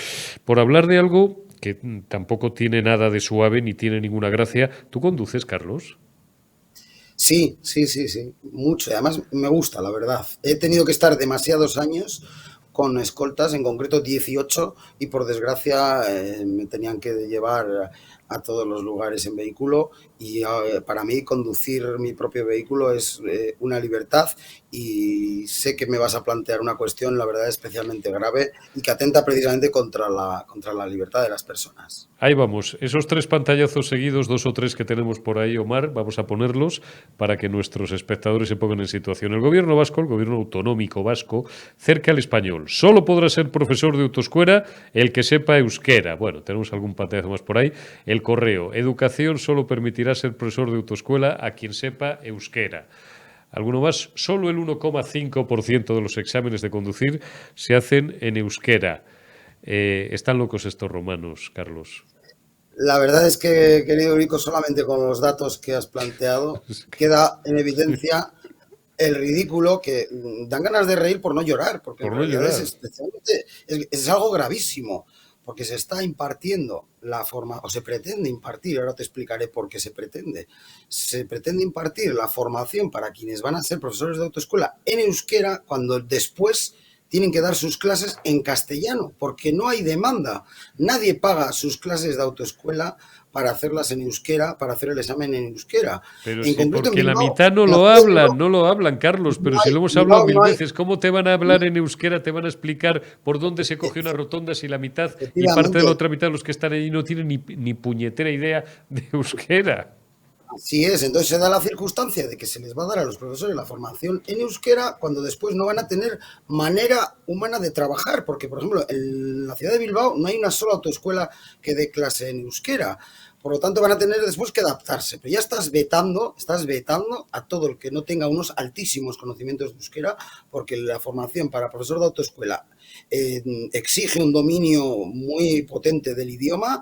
Por hablar de algo que tampoco tiene nada de suave ni tiene ninguna gracia, ¿tú conduces, Carlos? Sí, mucho. Además me gusta, la verdad. He tenido que estar demasiados años con escoltas, en concreto 18, y por desgracia me tenían que llevar a todos los lugares en vehículo y para mí conducir mi propio vehículo es una libertad y sé que me vas a plantear una cuestión, la verdad, especialmente grave y que atenta precisamente contra la libertad de las personas. Ahí vamos, esos 3 pantallazos seguidos, 2 o 3 que tenemos por ahí, Omar, vamos a ponerlos para que nuestros espectadores se pongan en situación. El gobierno vasco, el gobierno autonómico vasco, cerca al español. Solo podrá ser profesor de autoescuela el que sepa euskera. Bueno, tenemos algún pantallazo más por ahí. El correo, educación solo permitirá ser profesor de autoescuela a quien sepa euskera. Alguno más, solo el 1,5% de los exámenes de conducir se hacen en euskera. Están locos estos romanos, Carlos. La verdad es que, querido Eurico, solamente con los datos que has planteado, queda en evidencia el ridículo que dan ganas de reír por no llorar, porque Por en no realidad llorar. es algo gravísimo, porque se está impartiendo la forma, o se pretende impartir, ahora te explicaré por qué se pretende impartir la formación para quienes van a ser profesores de autoescuela en euskera, cuando después tienen que dar sus clases en castellano, porque no hay demanda. Nadie paga sus clases de autoescuela para hacerlas en euskera, para hacer el examen en euskera. Pero En sí, concreto, porque en la Bilbao, mitad no lo hablan, Carlos, pero si lo hemos hablado mil veces, ¿cómo te van a hablar en euskera? Te van a explicar por dónde se coge una rotonda si la mitad y parte de la otra mitad de los que están allí no tienen ni puñetera idea de euskera. Así es, entonces se da la circunstancia de que se les va a dar a los profesores la formación en euskera cuando después no van a tener manera humana de trabajar, porque por ejemplo en la ciudad de Bilbao no hay una sola autoescuela que dé clase en euskera. Por lo tanto, van a tener después que adaptarse. Pero ya estás vetando a todo el que no tenga unos altísimos conocimientos de euskera, porque la formación para profesor de autoescuela exige un dominio muy potente del idioma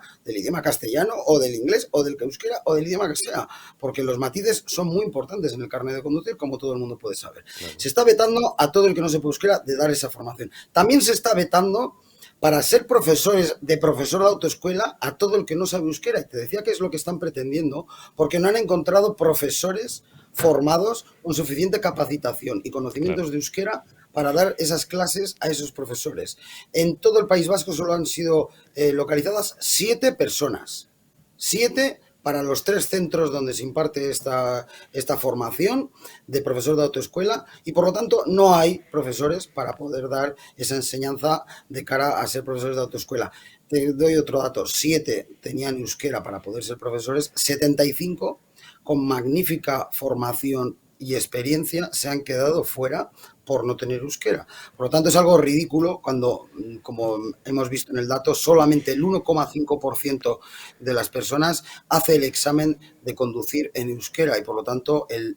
castellano, o del inglés, o del euskera, o del idioma que sea, porque los matices son muy importantes en el carnet de conducir, como todo el mundo puede saber. Claro. Se está vetando a todo el que no sepa euskera de dar esa formación. También se está vetando para ser profesor de autoescuela a todo el que no sabe euskera. Y te decía que es lo que están pretendiendo, porque no han encontrado profesores formados con suficiente capacitación y conocimientos de euskera para dar esas clases a esos profesores. En todo el País Vasco solo han sido localizadas 7 personas. 7 para los 3 centros donde se imparte esta formación de profesor de autoescuela, y por lo tanto no hay profesores para poder dar esa enseñanza de cara a ser profesores de autoescuela. Te doy otro dato: 7 tenían euskera para poder ser profesores, 75 con magnífica formación y experiencia se han quedado fuera por no tener euskera. Por lo tanto, es algo ridículo cuando, como hemos visto en el dato, solamente el 1,5% de las personas hace el examen de conducir en euskera, y por lo tanto el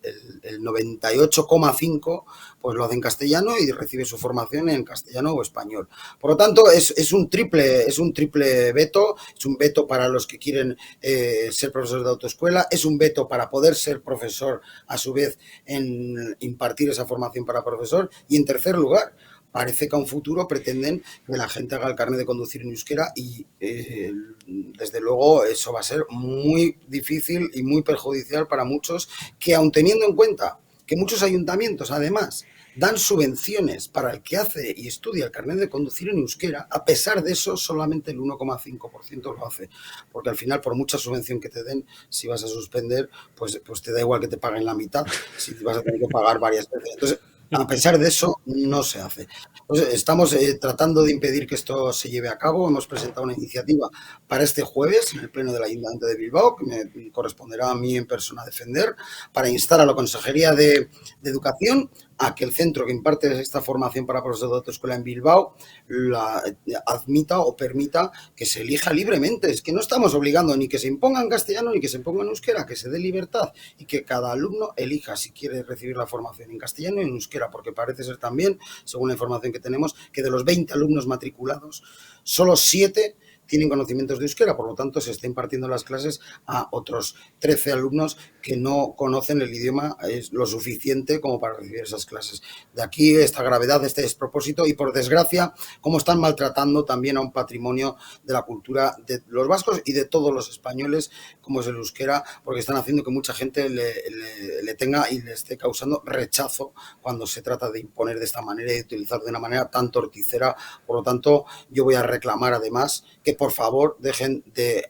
98,5% pues lo hace en castellano y recibe su formación en castellano o español. Por lo tanto, es un triple veto. Es un veto para los que quieren ser profesores de autoescuela, es un veto para poder ser profesor a su vez en impartir esa formación para profesor, y en tercer lugar, parece que a un futuro pretenden que la gente haga el carnet de conducir en euskera, y desde luego eso va a ser muy difícil y muy perjudicial para muchos, que aun teniendo en cuenta que muchos ayuntamientos además dan subvenciones para el que hace y estudia el carnet de conducir en euskera, a pesar de eso solamente el 1,5% lo hace, porque al final, por mucha subvención que te den, si vas a suspender, pues te da igual que te paguen la mitad, si vas a tener que pagar varias veces. Entonces, a pesar de eso, no se hace. Entonces, estamos tratando de impedir que esto se lleve a cabo. Hemos presentado una iniciativa para este jueves en el Pleno del Ayuntamiento de Bilbao, que me corresponderá a mí en persona defender, para instar a la Consejería de Educación a que el centro que imparte esta formación para profesores de autoescuela en Bilbao la admita o permita que se elija libremente. Es que no estamos obligando ni que se imponga en castellano ni que se imponga en euskera, que se dé libertad y que cada alumno elija si quiere recibir la formación en castellano o en euskera, porque parece ser también, según la información que tenemos, que de los 20 alumnos matriculados, solo 7 tienen conocimientos de euskera. Por lo tanto, se está impartiendo las clases a otros 13 alumnos que no conocen el idioma lo suficiente como para recibir esas clases. De aquí esta gravedad, este despropósito, y por desgracia, cómo están maltratando también a un patrimonio de la cultura de los vascos y de todos los españoles, como es el euskera, porque están haciendo que mucha gente le tenga y le esté causando rechazo cuando se trata de imponer de esta manera y de utilizar de una manera tan torticera. Por lo tanto, yo voy a reclamar además que por favor dejen de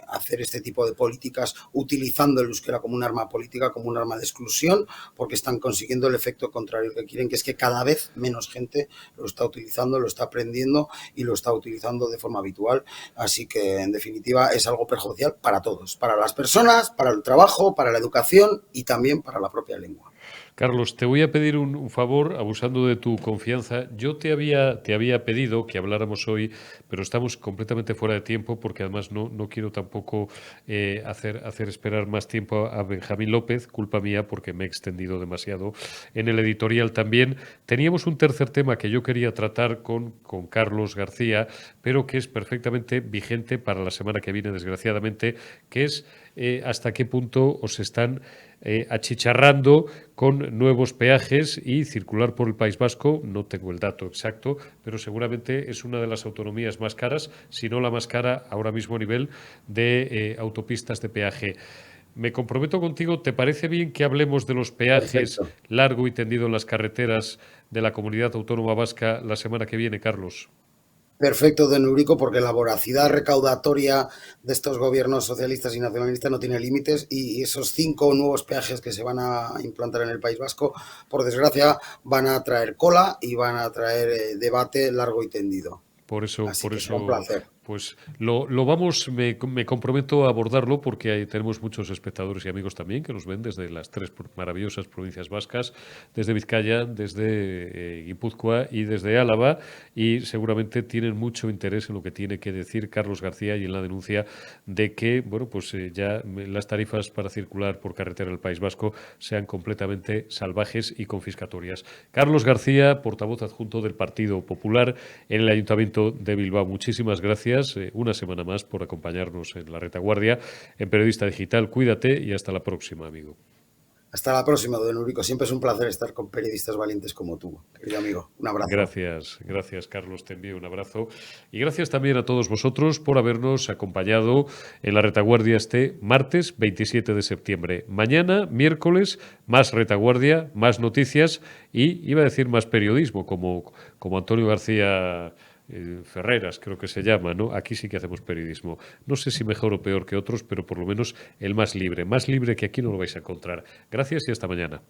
hacer este tipo de políticas utilizando el euskera como un arma política, como un arma de exclusión, porque están consiguiendo el efecto contrario que quieren, que es que cada vez menos gente lo está utilizando, lo está aprendiendo y lo está utilizando de forma habitual. Así que, en definitiva, es algo perjudicial para todos, para las personas, para el trabajo, para la educación y también para la propia lengua. Carlos, te voy a pedir un favor, abusando de tu confianza. Yo te había pedido que habláramos hoy, pero estamos completamente fuera de tiempo porque además no quiero tampoco hacer esperar más tiempo a Benjamín López, culpa mía porque me he extendido demasiado en el editorial también. Teníamos un tercer tema que yo quería tratar con Carlos García, pero que es perfectamente vigente para la semana que viene, desgraciadamente, que es hasta qué punto os están achicharrando con nuevos peajes y circular por el País Vasco. No tengo el dato exacto, pero seguramente es una de las autonomías más caras, si no la más cara ahora mismo a nivel de autopistas de peaje. Me comprometo contigo, ¿te parece bien que hablemos de los peajes largo y tendido en las carreteras de la Comunidad Autónoma Vasca la semana que viene, Carlos? Perfecto, don Eurico, porque la voracidad recaudatoria de estos gobiernos socialistas y nacionalistas no tiene límites y esos 5 nuevos peajes que se van a implantar en el País Vasco, por desgracia, van a traer cola y van a traer debate largo y tendido. Por eso, un placer. Pues me comprometo a abordarlo porque tenemos muchos espectadores y amigos también que nos ven desde las 3 maravillosas provincias vascas, desde Vizcaya, desde Guipúzcoa y desde Álava, y seguramente tienen mucho interés en lo que tiene que decir Carlos García y en la denuncia de que, bueno, pues ya las tarifas para circular por carretera del País Vasco sean completamente salvajes y confiscatorias. Carlos García, portavoz adjunto del Partido Popular en el Ayuntamiento de Bilbao. Muchísimas gracias una semana más por acompañarnos en La Retaguardia, en Periodista Digital. Cuídate y hasta la próxima, amigo. Hasta la próxima, don Eurico. Siempre es un placer estar con periodistas valientes como tú, querido amigo. Un abrazo. Gracias, Carlos. Te envío un abrazo. Y gracias también a todos vosotros por habernos acompañado en La Retaguardia este martes 27 de septiembre. Mañana, miércoles, más Retaguardia, más noticias y, iba a decir, más periodismo, como Antonio García Ferreras, creo que se llama, ¿no? Aquí sí que hacemos periodismo. No sé si mejor o peor que otros, pero por lo menos el más libre que aquí no lo vais a encontrar. Gracias y hasta mañana.